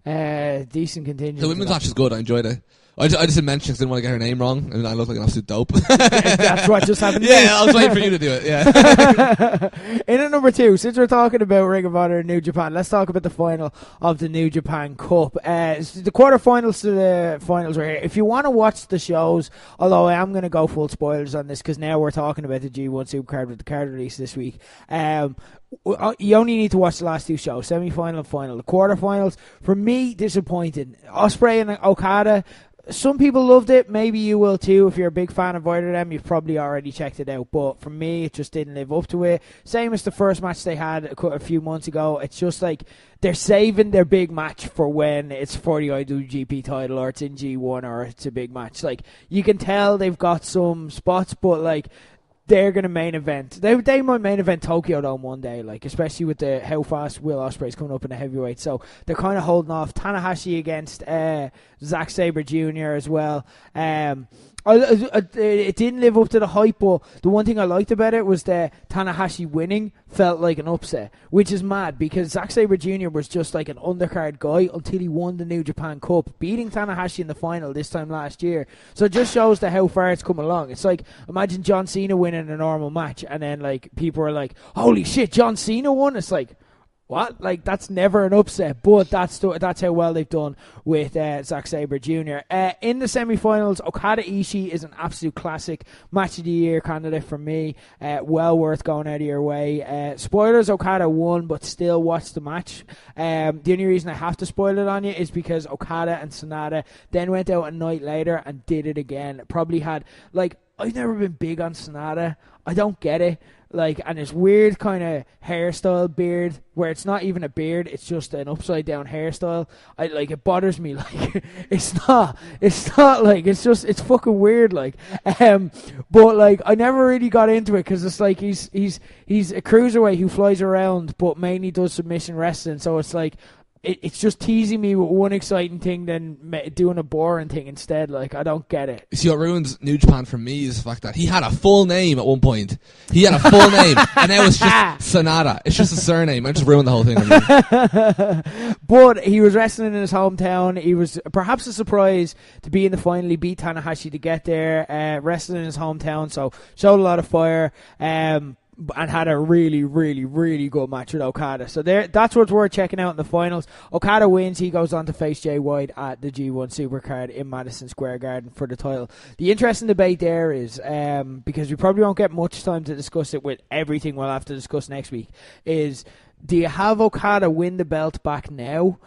[SPEAKER 2] contingent.
[SPEAKER 4] The women's match is good. I enjoyed it. I just didn't mention because I didn't want to get her name wrong. I mean, I look like an absolute dope.
[SPEAKER 2] That's what just happened.
[SPEAKER 4] I was waiting for you to do it. Yeah.
[SPEAKER 2] In at number 2, since we're talking about Ring of Honor and New Japan, let's talk about the final of the New Japan Cup. The quarterfinals to the finals are here. If you want to watch the shows, although I am going to go full spoilers on this because now we're talking about the G1 Supercard with the card release this week. You only need to watch the last 2 shows, semi-final and final. The quarterfinals, for me, disappointing. Ospreay and Okada, some people loved it. Maybe you will too. If you're a big fan of either of them, you've probably already checked it out. But for me, it just didn't live up to it. Same as the first match they had a few months ago. It's just like they're saving their big match for when it's for the IWGP title or it's in G1 or it's a big match. Like, you can tell they've got some spots, but like, they're going to main event. They might main event Tokyo Dome one day, like, especially with how fast Will Ospreay's coming up in the heavyweight. So they're kind of holding off. Tanahashi against Zack Sabre Jr. as well. It didn't live up to the hype, but the one thing I liked about it was that Tanahashi winning felt like an upset, which is mad because Zack Sabre Jr. was just like an undercard guy until he won the New Japan Cup, beating Tanahashi in the final this time last year. So it just shows that how far it's come along. It's like, imagine John Cena winning a normal match, and then like people are like, holy shit, John Cena won? It's like, what? Like, that's never an upset, but that's how well they've done with Zack Sabre Jr. In the semi-finals, Okada-Ishii is an absolute classic match of the year candidate for me. Well worth going out of your way. Spoilers, Okada won, but still watch the match. The only reason I have to spoil it on you is because Okada and Sonata then went out a night later and did it again. Probably had, like, I've never been big on Sonata. I don't get it. Like, and this weird kind of hairstyle beard where it's not even a beard, it's just an upside down hairstyle. It bothers me. Like, it's not like, it's fucking weird. Like, but like, I never really got into it because it's like he's a cruiserweight who flies around but mainly does submission wrestling. So it's like, it's just teasing me with one exciting thing, then doing a boring thing instead. Like, I don't get it.
[SPEAKER 4] See, what ruins New Japan for me is the fact that he had a full name at one point. He had a full name, and now it's just Sonata. It's just a surname. I just ruined the whole thing.
[SPEAKER 2] But he was wrestling in his hometown. He was perhaps a surprise to be in the final. He beat Tanahashi to get there. Wrestling in his hometown, so showed a lot of fire. And had a really, really, really good match with Okada. So that's what's worth checking out in the finals. Okada wins. He goes on to face Jay White at the G1 Supercard in Madison Square Garden for the title. The interesting debate there is, because we probably won't get much time to discuss it with everything we'll have to discuss next week, is do you have Okada win the belt back now?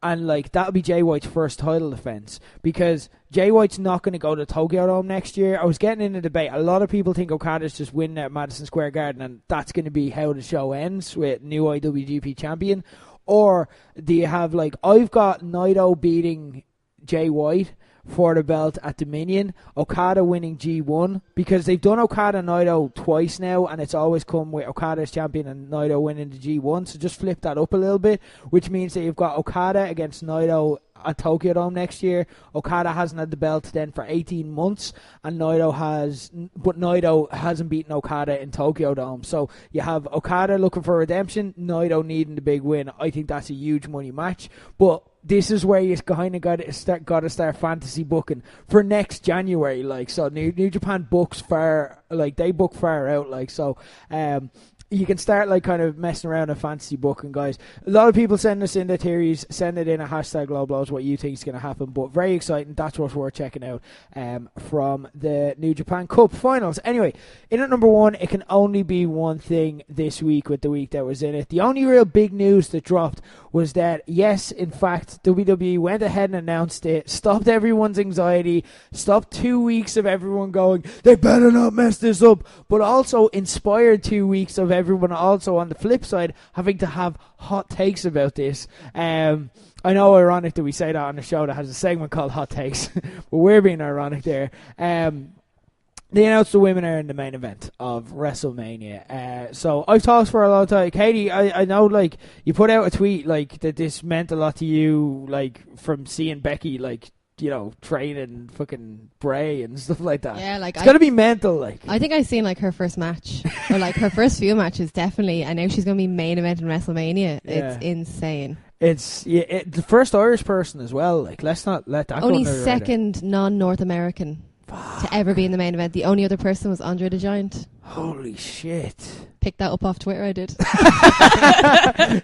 [SPEAKER 2] And, like, that'll be Jay White's first title defense because Jay White's not going to go to Tokyo Dome next year. I was getting in a debate. A lot of people think Okada's just winning at Madison Square Garden and that's going to be how the show ends with new IWGP champion. Or do you have, like, I've got Naito beating Jay White for the belt at Dominion, Okada winning G1, because they've done Okada and Naito twice now, and it's always come with Okada as champion and Naito winning the G1, so just flip that up a little bit, which means that you've got Okada against Naito at Tokyo Dome next year. Okada hasn't had the belt then for 18 months, and Naito hasn't beaten Okada in Tokyo Dome, so you have Okada looking for redemption, Naito needing the big win. I think that's a huge money match, but this is where you kind of got to start fantasy booking for next January. Like, so New Japan books far, like, they book far out. Like, so you can start, like, kind of messing around in fantasy booking, guys. A lot of people send us in their theories. Send it in a hashtag #LowBlows what you think is going to happen. But very exciting. That's what's worth checking out from the New Japan Cup finals. Anyway, in at number one, it can only be one thing this week with the week that was in it. The only real big news that dropped was that, yes, in fact, WWE went ahead and announced it, stopped everyone's anxiety, stopped 2 weeks of everyone going, they better not mess this up, but also inspired 2 weeks of everyone also on the flip side having to have hot takes about this. I know, ironic that we say that on a show that has a segment called Hot Takes, but we're being ironic there. They announced the women are in the main event of WrestleMania. So I've talked for a long time. Katie, I know, like, you put out a tweet, like, that this meant a lot to you, like, from seeing Becky, like, you know, training fucking Bray and stuff like that.
[SPEAKER 5] Yeah, like,
[SPEAKER 2] it's gotta be mental, like.
[SPEAKER 5] I think I've seen, like, her first match, or, like, her first few matches, definitely, and now she's gonna be main event in WrestleMania. Yeah. It's insane.
[SPEAKER 2] It's the first Irish person as well. Like, let's not let that
[SPEAKER 5] only
[SPEAKER 2] go under the
[SPEAKER 5] second
[SPEAKER 2] radar.
[SPEAKER 5] Non-North American to ever be in the main event. The only other person was Andre the Giant.
[SPEAKER 2] Holy shit.
[SPEAKER 5] Picked that up off Twitter, I did.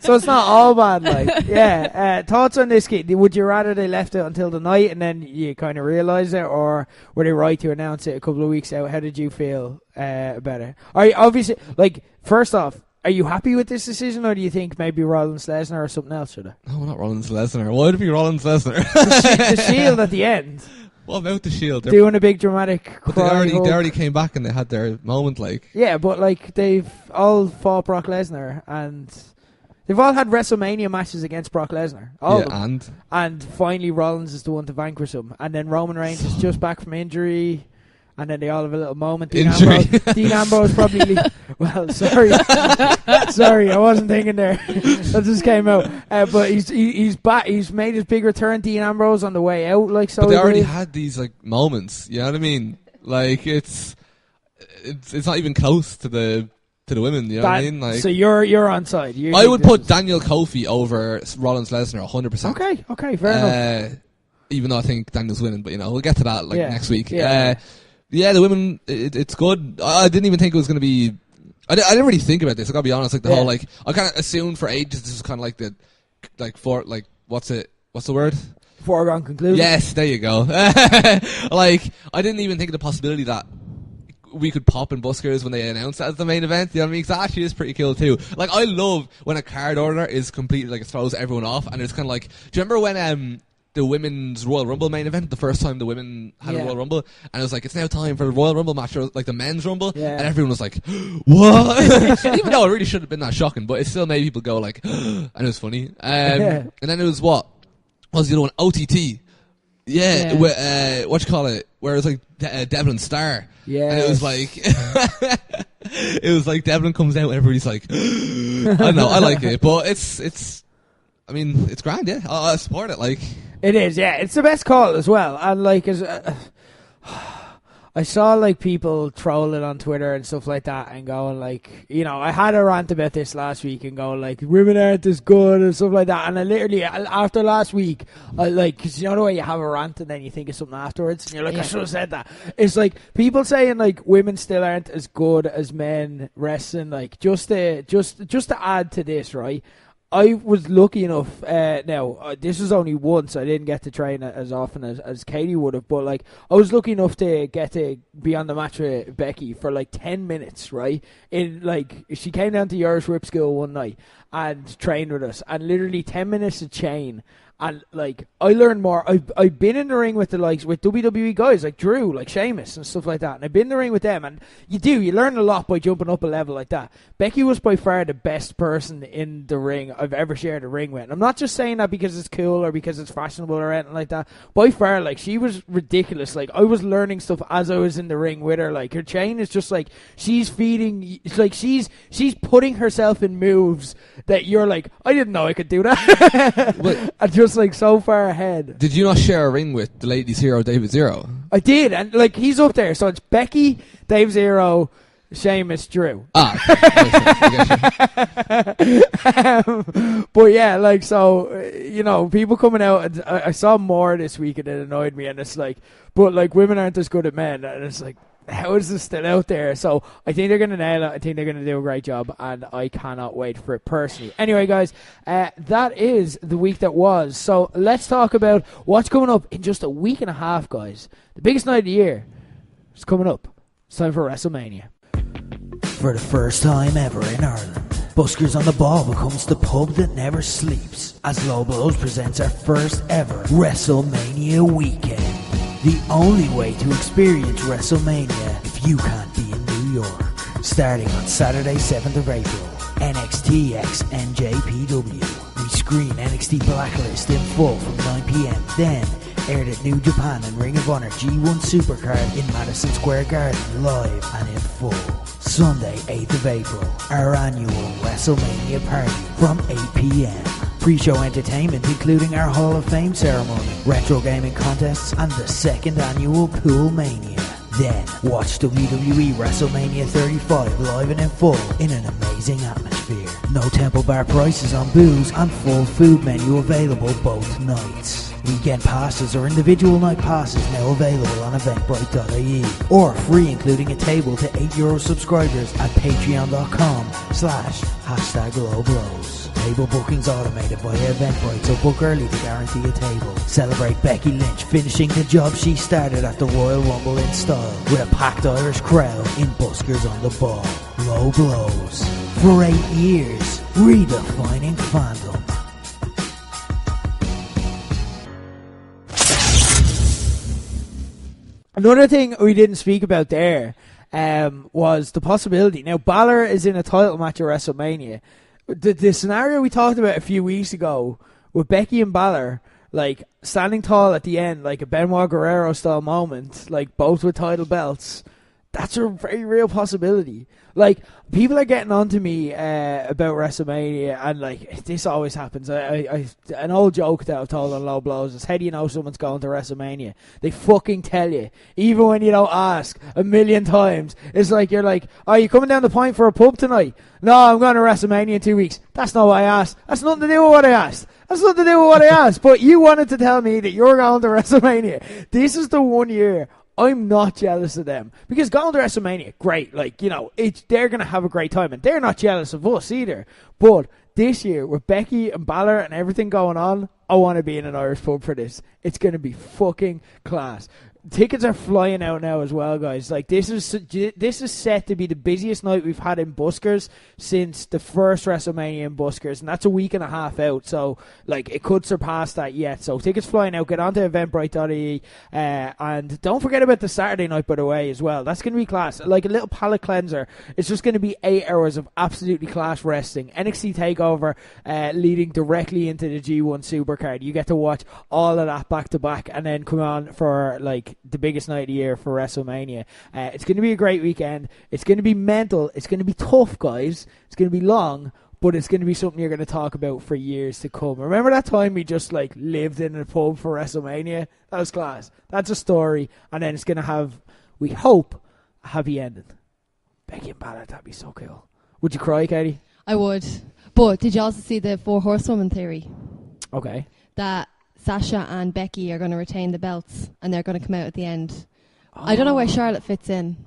[SPEAKER 2] So it's not all bad, like. Yeah. Thoughts on this, Kate? Would you rather they left it until the night and then you kind of realise it, or were they right to announce it a couple of weeks out? How did you feel about it? Are you obviously, like, first off, are you happy with this decision, or do you think maybe Rollins Lesnar or something else should have?
[SPEAKER 4] No, not Rollins Lesnar. Why would it be Rollins Lesnar?
[SPEAKER 2] The Shield at the end.
[SPEAKER 4] What about the Shield?
[SPEAKER 2] They're doing a big dramatic
[SPEAKER 4] but
[SPEAKER 2] cry.
[SPEAKER 4] they already came back and they had their moment, like.
[SPEAKER 2] Yeah, but, like, they've all fought Brock Lesnar, and they've all had WrestleMania matches against Brock Lesnar. All of them. And finally Rollins is the one to vanquish him. And then Roman Reigns is just back from injury. and then they all have a little moment. Dean
[SPEAKER 4] Injury.
[SPEAKER 2] Ambrose probably. Well, sorry, I wasn't thinking there. That just came out. But he's back. He's made his big return. Dean Ambrose on the way out, like so.
[SPEAKER 4] But they already had these like moments. You know what I mean? Like it's not even close to the women. You know what I mean? Like,
[SPEAKER 2] so you're on side.
[SPEAKER 4] I would put Daniel Kofi over Rollins Lesnar 100%.
[SPEAKER 2] Okay, fair enough.
[SPEAKER 4] Even though I think Daniel's winning, but we'll get to that next week.
[SPEAKER 2] Yeah.
[SPEAKER 4] The women, it's good. I didn't even think it was going to be. I didn't really think about this. I gotta be honest. Like the whole I kind of assumed for ages this was kind of like the what's the word?
[SPEAKER 2] Foregone conclusion.
[SPEAKER 4] Yes, there you go. Like I didn't even think of the possibility that we could pop in buskers when they announced that as the main event. You know what I mean? 'Cause that actually is pretty cool too. Like I love when a card order is completely like it throws everyone off, and it's kind of like. Do you remember when the women's Royal Rumble main event, the first time the women had a Royal Rumble, and it was like, it's now time for the Royal Rumble match, or like the men's Rumble, and everyone was like, what? Even though it really shouldn't have been that shocking, but it still made people go like, and it was funny. And then it was what was the other one? OTT. What you call it? Where it was like Devlin Starr. Yeah. And it was like, it was like Devlin comes out and everybody's like, I don't know, I like it, but it's, I mean, it's grand, yeah. I support it, like.
[SPEAKER 2] It is, yeah. It's the best call as well. And like, I saw like people trolling on Twitter and stuff like that, and going like, I had a rant about this last week and going like, women aren't as good and stuff like that. And I literally, after last week, because you know the way you have a rant and then you think of something afterwards, and you're like, I should have said that. It's like people saying like women still aren't as good as men wrestling. Like just to add to this, right? I was lucky enough, this was only once, I didn't get to train as often as Katie would have, but like, I was lucky enough to get to be on the match with Becky for like 10 minutes, right? She came down to Irish Whip School one night and trained with us, and literally 10 minutes of chain. And like I learned more. I've been in the ring with with WWE guys like Drew, like Sheamus and stuff like that. And I've been in the ring with them, and you learn a lot by jumping up a level like that. Becky was by far the best person in the ring I've ever shared a ring with. And I'm not just saying that because it's cool or because it's fashionable or anything like that. By far, like she was ridiculous. Like I was learning stuff as I was in the ring with her. Like her chain is just like she's feeding. It's like she's putting herself in moves that you're like, I didn't know I could do that. And just like so far ahead.
[SPEAKER 4] Did you not share a ring with the ladies' hero David Zero?
[SPEAKER 2] I did, and like he's up there, so it's Becky, Dave Zero, Sheamus, Drew.
[SPEAKER 4] But
[SPEAKER 2] yeah, like so, people coming out, and I saw more this week, and it annoyed me, and it's like, but like women aren't as good at men, and it's like, how is this still out there? So I think they're going to nail it. I think they're going to do a great job, and I cannot wait for it personally. Anyway, guys, that is the week that was. So let's talk about what's coming up in just a week and a half, guys. The biggest night of the year is coming up. It's time for WrestleMania.
[SPEAKER 1] For the first time ever in Ireland, Buskers on the Ball becomes the pub that never sleeps as Low Blows presents our first ever WrestleMania weekend. The only way to experience WrestleMania if you can't be in New York. Starting on Saturday, 7th of April, NXT x NJPW. We screen NXT Blacklist in full from 9 p.m. Then aired at New Japan and Ring of Honor G1 Supercard in Madison Square Garden live and in full. Sunday, 8th of April, our annual WrestleMania party from 8 p.m. Pre-show entertainment including our Hall of Fame ceremony, retro gaming contests, and the second annual Pool Mania. Then, watch WWE WrestleMania 35 live and in full in an amazing atmosphere. No Temple Bar prices on booze and full food menu available both nights. Weekend passes or individual night passes now available on eventbrite.ie or free including a table to €8 subscribers at patreon.com/#lowblows. Table bookings automated via Eventbrite, so book early to guarantee a table. Celebrate Becky Lynch finishing the job she started at the Royal Rumble in style with a packed Irish crowd in Buskers on the Ball. Low Blows. For 8 years, redefining fandom.
[SPEAKER 2] Another thing we didn't speak about there was the possibility. Now, Balor is in a title match at WrestleMania. The scenario we talked about a few weeks ago with Becky and Balor like standing tall at the end, like a Benoit Guerrero style moment, like both with title belts. That's a very real possibility. Like, people are getting on to me about WrestleMania, and like this always happens. I an old joke that I've told on Low Blows is, how do you know someone's going to WrestleMania? They fucking tell you, even when you don't ask a million times. It's like, you're like, are you coming down the Point for a pub tonight? No, I'm going to WrestleMania in 2 weeks. That's not what I asked. That's nothing to do with what I asked. That's nothing to do with what I asked. But you wanted to tell me that you're going to WrestleMania. This is the one year I'm not jealous of them, because going to WrestleMania, great. Like, you know, they're going to have a great time, and they're not jealous of us either. But this year, with Becky and Balor and everything going on, I want to be in an Irish pub for this. It's going to be fucking class. Tickets are flying out now as well, guys. Like, this is set to be the busiest night we've had in Buskers since the first WrestleMania in Buskers, and that's a week and a half out. So, like, it could surpass that yet. So, tickets flying out. Get onto eventbrite.ie, and don't forget about the Saturday night, by the way, as well. That's going to be class. Like a little palate cleanser. It's just going to be 8 hours of absolutely class wrestling. NXT TakeOver leading directly into the G1 Supercard. You get to watch all of that back to back, and then come on for, like, the biggest night of the year for WrestleMania. It's going to be a great weekend. It's going to be mental. It's going to be tough, guys. It's going to be long, but it's going to be something you're going to talk about for years to come. Remember that time we just, like, lived in a pub for WrestleMania? That was class. That's a story. And then it's going to have, we hope, a happy ending. Becky and Balor, that'd be so cool. Would you cry, Katie?
[SPEAKER 5] I would. But did you also see the 4 horsewoman theory?
[SPEAKER 2] Okay.
[SPEAKER 5] That Sasha and Becky are going to retain the belts, and they're going to come out at the end. I don't know where Charlotte fits in.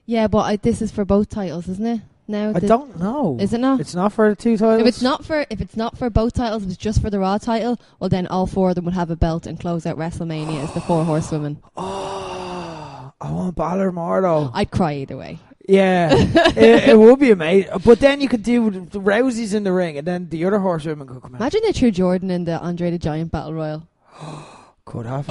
[SPEAKER 5] Yeah, but this is for both titles, isn't it? Now
[SPEAKER 2] I don't know.
[SPEAKER 5] Is it not?
[SPEAKER 2] It's not for the 2 titles.
[SPEAKER 5] If it's not for both titles, if it's just for the Raw title, well then all 4 of them would have a belt and close out WrestleMania as the 4 horsewomen.
[SPEAKER 2] Oh, I want Balor more though.
[SPEAKER 5] I'd cry either way.
[SPEAKER 2] Yeah, it would be amazing. But then you could do the Rouseys in the ring, and then the other horsewomen could come out.
[SPEAKER 5] Imagine they threw Jordan in the Andre the Giant Battle Royal.
[SPEAKER 2] Could have.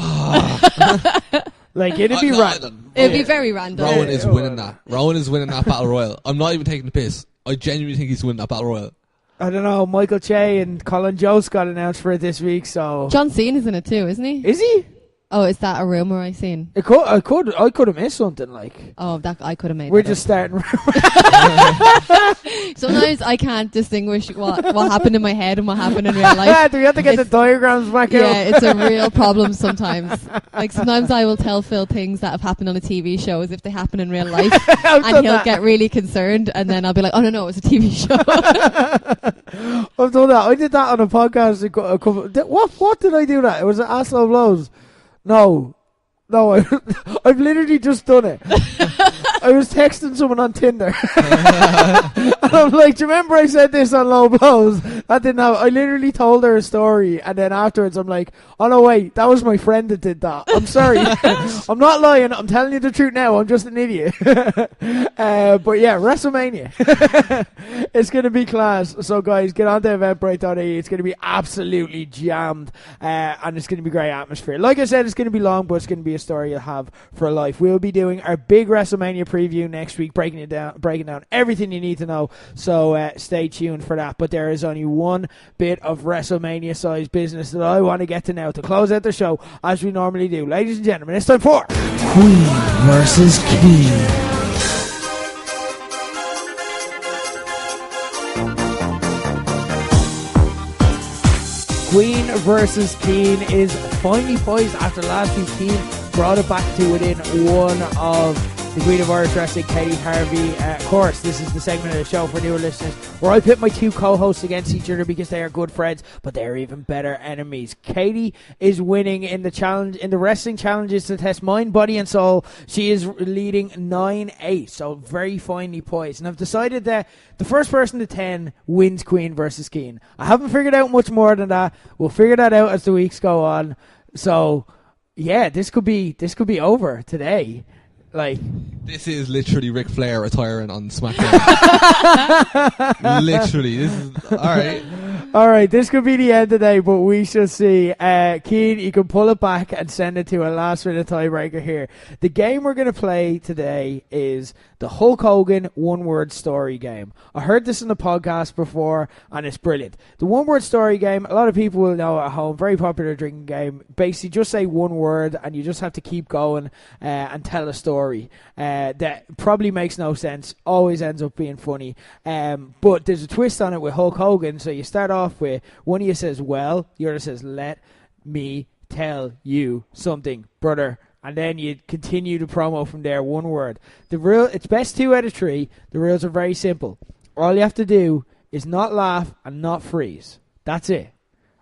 [SPEAKER 2] Like, it'd be random.
[SPEAKER 5] It'd be very random.
[SPEAKER 4] Rowan is winning that. Rowan is winning that Battle Royal. I'm not even taking the piss. I genuinely think he's winning that Battle Royal.
[SPEAKER 2] I don't know. Michael Che and Colin Jost got announced for it this week, so...
[SPEAKER 5] John Cena's in it too, isn't he?
[SPEAKER 2] Is he?
[SPEAKER 5] Oh, is that a rumour I seen?
[SPEAKER 2] I could have missed something, like...
[SPEAKER 5] Oh, that I could have made.
[SPEAKER 2] We're just starting...
[SPEAKER 5] Sometimes I can't distinguish what happened in my head and what happened in real life.
[SPEAKER 2] Do we have to get the diagrams back out?
[SPEAKER 5] Yeah, it's a real problem sometimes. Like, sometimes I will tell Phil things that have happened on a TV show as if they happen in real life. And he'll get really concerned, and then I'll be like, oh, no, it's a TV show.
[SPEAKER 2] I've done that. I did that on a podcast. What did I do that? It was at Aslo Blows. No, I've literally just done it. I was texting someone on Tinder. And I'm like, do you remember I said this on Low Blows? That didn't happen. I literally told her a story, and then afterwards I'm like, oh no, wait, that was my friend that did that. I'm sorry. I'm not lying. I'm telling you the truth now. I'm just an idiot. But yeah, WrestleMania. It's going to be class. So guys, get on to eventbrite.ie. It's going to be absolutely jammed, and it's going to be great atmosphere. Like I said, it's going to be long, but it's going to be a story you'll have for life. We'll be doing our big WrestleMania preview next week, breaking down everything you need to know. So stay tuned for that. But there is only one bit of WrestleMania size business that I want to get to now to close out the show, as we normally do. Ladies and gentlemen, it's time for
[SPEAKER 1] Queen versus King.
[SPEAKER 2] Queen versus Cian is finally poised after last week. Cian brought it back to within one of the Queen of Irish Wrestling, Katie Harvey. Of course, this is the segment of the show for newer listeners where I pit my 2 co-hosts against each other because they are good friends, but they're even better enemies. Katie is winning in the wrestling challenges to test mind, body, and soul. She is leading 9-8, so very finely poised. And I've decided that the first person to 10 wins Queen versus Cian. I haven't figured out much more than that. We'll figure that out as the weeks go on. So, yeah, this could be over today. Like,
[SPEAKER 4] this is literally Ric Flair retiring on SmackDown. Literally, this is alright.
[SPEAKER 2] All right, this could be the end today, but we shall see. Cian, you can pull it back and send it to a last-minute tiebreaker here. The game we're going to play today is the Hulk Hogan one-word story game. I heard this in the podcast before, and it's brilliant. The one-word story game, a lot of people will know at home, very popular drinking game. Basically, just say one word, and you just have to keep going and tell a story that probably makes no sense, always ends up being funny. But there's a twist on it with Hulk Hogan, so you start off with one of you says, well, the other says, let me tell you something, brother. And then you continue the promo from there, one word. The rule, it's best 2 out of 3. The rules are very simple. All you have to do is not laugh and not freeze. That's it.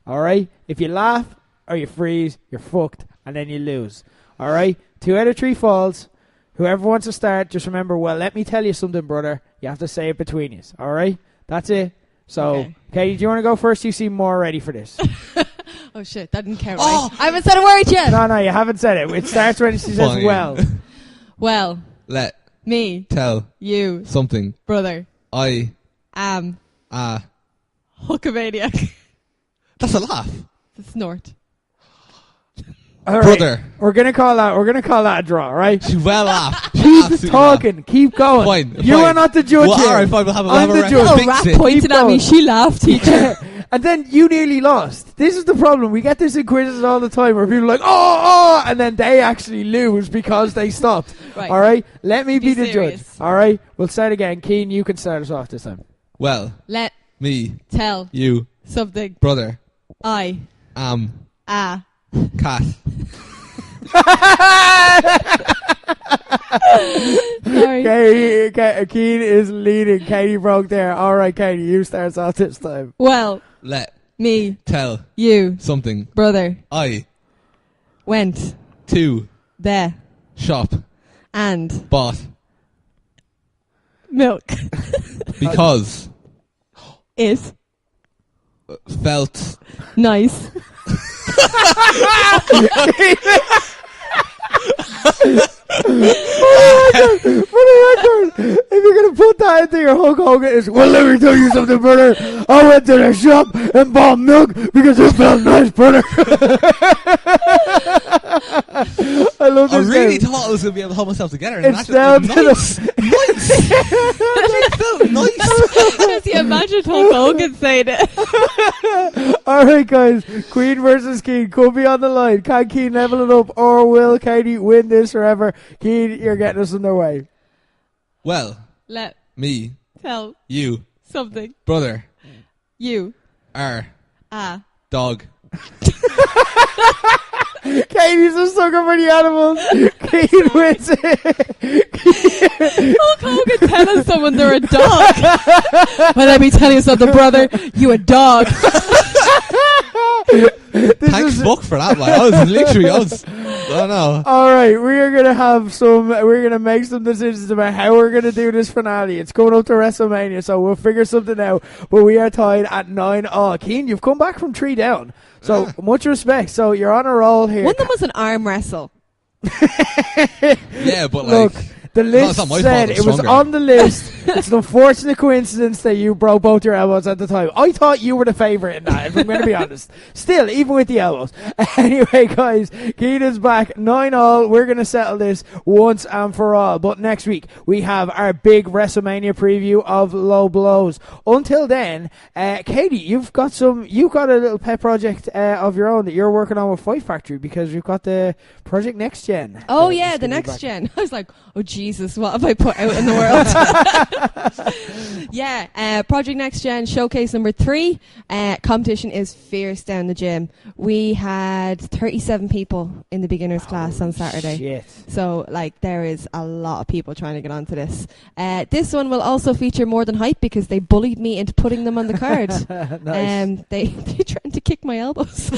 [SPEAKER 2] All right? If you laugh or you freeze, you're fucked, and then you lose. All right? 2 out of 3 falls. Whoever wants to start, just remember, well, let me tell you something, brother. You have to say it between you. All right? That's it. So, Katie, do you want to go first? You seem more ready for this.
[SPEAKER 5] Oh, shit. That didn't count, right? I haven't said a word yet.
[SPEAKER 2] No, you haven't said it. It starts when she says, well.
[SPEAKER 5] Well.
[SPEAKER 4] Let
[SPEAKER 5] me
[SPEAKER 4] tell
[SPEAKER 5] you
[SPEAKER 4] something,
[SPEAKER 5] brother.
[SPEAKER 4] I
[SPEAKER 5] am
[SPEAKER 4] a
[SPEAKER 5] Hulkamaniac.
[SPEAKER 4] That's a laugh.
[SPEAKER 5] It's a snort.
[SPEAKER 2] All right.
[SPEAKER 4] Brother.
[SPEAKER 2] We're gonna call that a draw, right?
[SPEAKER 4] She well laughed.
[SPEAKER 2] Keep talking. Laughed. Keep going.
[SPEAKER 4] Fine.
[SPEAKER 2] You are not the judge here.
[SPEAKER 4] All right, fine. We'll have
[SPEAKER 2] the judge.
[SPEAKER 5] Oh, Rat pointed at me. She laughed, teacher.
[SPEAKER 2] And then you nearly lost. This is the problem. We get this in quizzes all the time where people are like, oh, and then they actually lose because they stopped.
[SPEAKER 5] Right.
[SPEAKER 2] All right? Let me be the
[SPEAKER 5] serious.
[SPEAKER 2] judge. All right? We'll start again. Cian, you can start us off this time.
[SPEAKER 4] Well,
[SPEAKER 5] let
[SPEAKER 4] me
[SPEAKER 5] tell
[SPEAKER 4] you
[SPEAKER 5] something,
[SPEAKER 4] brother.
[SPEAKER 5] I
[SPEAKER 4] am
[SPEAKER 5] a
[SPEAKER 4] cat.
[SPEAKER 2] Sorry. Cian is leading. Katie broke there. All right, Katie, you start off this time.
[SPEAKER 5] Well,
[SPEAKER 4] let
[SPEAKER 5] me
[SPEAKER 4] tell
[SPEAKER 5] you
[SPEAKER 4] something,
[SPEAKER 5] brother.
[SPEAKER 4] I
[SPEAKER 5] went
[SPEAKER 4] to
[SPEAKER 5] the
[SPEAKER 4] shop
[SPEAKER 5] and
[SPEAKER 4] bought
[SPEAKER 5] milk
[SPEAKER 4] because
[SPEAKER 5] it
[SPEAKER 4] felt
[SPEAKER 5] nice.
[SPEAKER 2] If you're gonna put that into your Hulk Hogan, is well, let me tell you something, brother. I went to the shop and bought milk because it felt nice, brother. I love this.
[SPEAKER 4] I really thought I was gonna be able to hold myself together. And
[SPEAKER 2] it's down to
[SPEAKER 4] nice. It felt nice.
[SPEAKER 5] Because you imagine Hulk Hogan saying it.
[SPEAKER 2] All right, guys. Queen versus Cian could be on the line. Can Cian level it up, or will Katie win this forever? Cian, you're getting us underway.
[SPEAKER 4] Well,
[SPEAKER 5] let
[SPEAKER 4] me
[SPEAKER 5] tell
[SPEAKER 4] you
[SPEAKER 5] something,
[SPEAKER 4] brother.
[SPEAKER 5] You
[SPEAKER 4] are
[SPEAKER 5] a
[SPEAKER 4] dog.
[SPEAKER 2] Katie's a sucker for the animals. Cian wins it.
[SPEAKER 5] Hulk Hogan telling someone they're a dog. Well, let me tell you something, brother. You a dog.
[SPEAKER 4] Thanks, Buck, for that, man. I don't know.
[SPEAKER 2] All right, we're gonna make some decisions about how we're gonna do this finale. It's coming up to WrestleMania, so we'll figure something out. But we are tied at 9-all. Cian, you've come back from 3 down, so much respect. So you're on a roll here.
[SPEAKER 5] One of them was an arm wrestle.
[SPEAKER 4] Yeah, but
[SPEAKER 2] look. The list said it was on the list. It's an unfortunate coincidence that you broke both your elbows at the time. I thought you were the favourite in that, if I'm going to be honest. Still, even with the elbows. Anyway, guys, Cian is back 9-all. We're going to settle this once and for all. But next week, we have our big WrestleMania preview of Low Blows. Until then, Katie, you've got a little pet project of your own that you're working on with Fight Factory, because we've got the Project Next Gen.
[SPEAKER 5] Oh, yeah, the Next Gen. I was like, oh, Jesus, what have I put out in the world? Yeah, Project Next Gen Showcase number 3. Competition is fierce down the gym. We had 37 people in the beginners class on Saturday.
[SPEAKER 2] Shit.
[SPEAKER 5] So, there is a lot of people trying to get onto this. This one will also feature More Than Hype because they bullied me into putting them on the card.
[SPEAKER 2] Nice.
[SPEAKER 5] They tried to kick my elbows.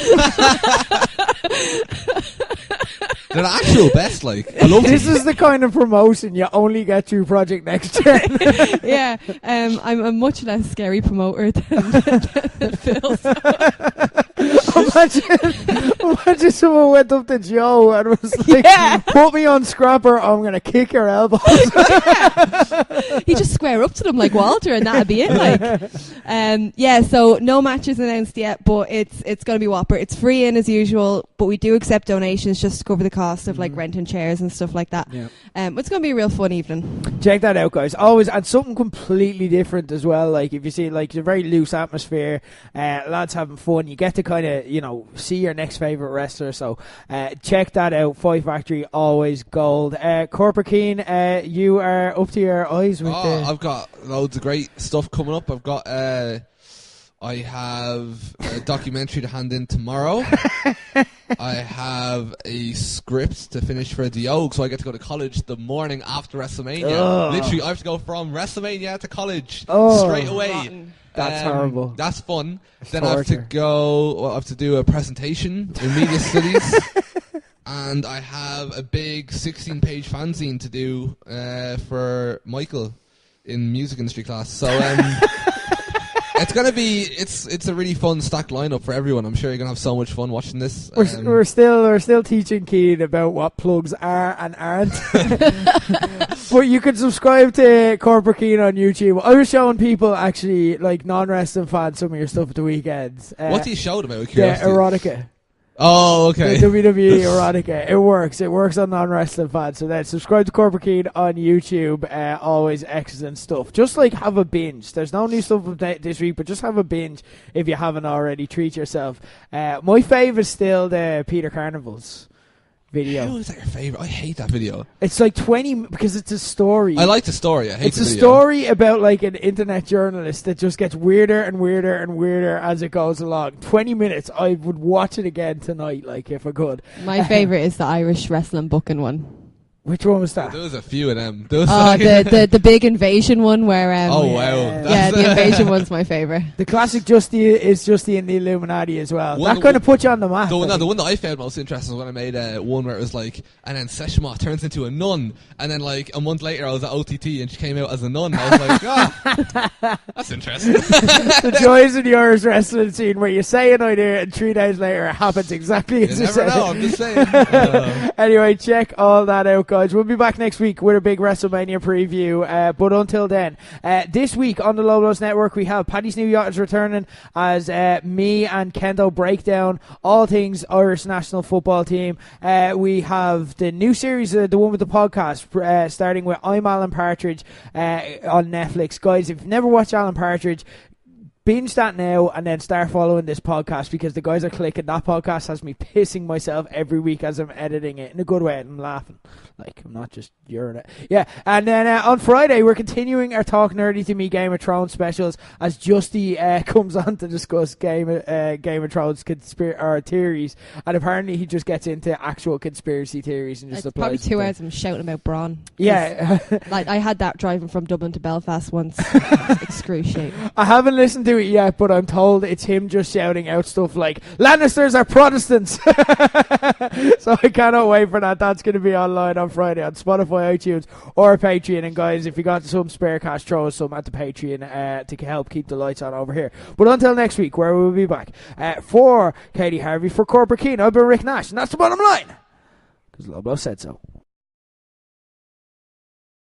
[SPEAKER 4] They're the actual best, I love
[SPEAKER 2] this. Is the kind of promotion you only get through Project Next Gen.
[SPEAKER 5] Yeah, I'm a much less scary promoter than Phil. So.
[SPEAKER 2] Imagine someone went up to Joe and was like, put me on scrapper, I'm going to kick your elbows.
[SPEAKER 5] He just square up to them like Walter and that'd be it. Like, so no matches announced yet, but it's going to be whopper. It's free in as usual, but we do accept donations just to cover the cost of like renting chairs and stuff like that.
[SPEAKER 2] Yeah.
[SPEAKER 5] It's going to be a real fun evening.
[SPEAKER 2] Check that out, guys. Always, and something completely different as well. Like, if you see, like, it's a very loose atmosphere, lads having fun. You get to kind of, see your next favourite wrestler. So, check that out. Fight Factory, always gold. Corporate Keen, you are up to your eyes with
[SPEAKER 4] I've got loads of great stuff coming up. I've got, I have a documentary to hand in tomorrow. I have a script to finish for the Oak, so I get to go to college the morning after WrestleMania. Literally, I have to go from WrestleMania to college straight away.
[SPEAKER 5] Rotten.
[SPEAKER 2] That's horrible.
[SPEAKER 4] That's fun. Then I have to go. I have to do a presentation in media studies, and I have a big 16-page fanzine to do for Michael in music industry class. So. It's gonna be it's a really fun stacked lineup for everyone. I'm sure you're gonna have so much fun watching this.
[SPEAKER 2] We're still teaching Keane about what plugs are and aren't. But you can subscribe to Corporate Keane on YouTube. I was showing people actually like non-wrestling fans some of your stuff at the weekends.
[SPEAKER 4] What do you show them about?
[SPEAKER 2] The
[SPEAKER 4] Curiosity?
[SPEAKER 2] erotica.
[SPEAKER 4] Oh, okay.
[SPEAKER 2] The WWE erotica. It works on non-wrestling fans. So then subscribe to Corporate Keen on YouTube. Always excellent stuff. Just like have a binge. There's no new stuff this week, but just have a binge if you haven't already. Treat yourself. My favourite is still the Peter Carnival's video.
[SPEAKER 4] How is that your favourite? I hate that video.
[SPEAKER 2] It's like 20 because it's a story.
[SPEAKER 4] I like the story. I hate
[SPEAKER 2] it's
[SPEAKER 4] the
[SPEAKER 2] a
[SPEAKER 4] video.
[SPEAKER 2] story about like an internet journalist that just gets weirder and weirder and weirder as it goes along. 20 minutes. I would watch it again tonight, like if I could.
[SPEAKER 5] My favourite is the Irish wrestling booking one.
[SPEAKER 2] Which one was that?
[SPEAKER 4] There was a few of them.
[SPEAKER 5] The big invasion one where
[SPEAKER 4] oh wow.
[SPEAKER 5] Yeah, the invasion one's my favourite.
[SPEAKER 2] The classic is Justy in the Illuminati as well.
[SPEAKER 4] One
[SPEAKER 2] that kind of puts you on the map.
[SPEAKER 4] The one that I found most interesting was when I made one where it was like, and then Seshma turns into a nun, and then like a month later I was at OTT and she came out as a nun. I was like, that's interesting.
[SPEAKER 2] The joys of the Irish wrestling scene where you say an idea and 3 days later it happens exactly as you
[SPEAKER 4] never
[SPEAKER 2] said.
[SPEAKER 4] know, I'm just saying.
[SPEAKER 2] Anyway, check all that out, guys. We'll be back next week with a big WrestleMania preview. But until then, this week on the Low Blows Network, we have Paddy's New Yacht is returning as me and Kendo break down all things Irish national football team. We have the new series, the one with the podcast, starting with I'm Alan Partridge on Netflix. Guys, if you've never watched Alan Partridge, binge that now and then start following this podcast because the guys are clicking. That podcast has me pissing myself every week as I'm editing it in a good way. I'm laughing. Like, I'm not just urinating it. Yeah. And then on Friday, we're continuing our Talk Nerdy to Me Game of Thrones specials as Justy comes on to discuss Game of Thrones theories. And apparently he just gets into actual conspiracy theories and just
[SPEAKER 5] it's probably
[SPEAKER 2] applies
[SPEAKER 5] 2 hours of him shouting about Braun.
[SPEAKER 2] Yeah.
[SPEAKER 5] Like, I had that driving from Dublin to Belfast once. It's excruciating.
[SPEAKER 2] I haven't listened to it yet, but I'm told it's him just shouting out stuff like Lannisters are Protestants. So I cannot wait for that. That's going to be online on Friday on Spotify, iTunes, or Patreon. And guys, if you got some spare cash, throw us some at the Patreon to help keep the lights on over here. But until next week, where we'll be back for Katie Harvey, for Corporate Keen, I've been Rick Nash, and that's the bottom line, because Lobo said so.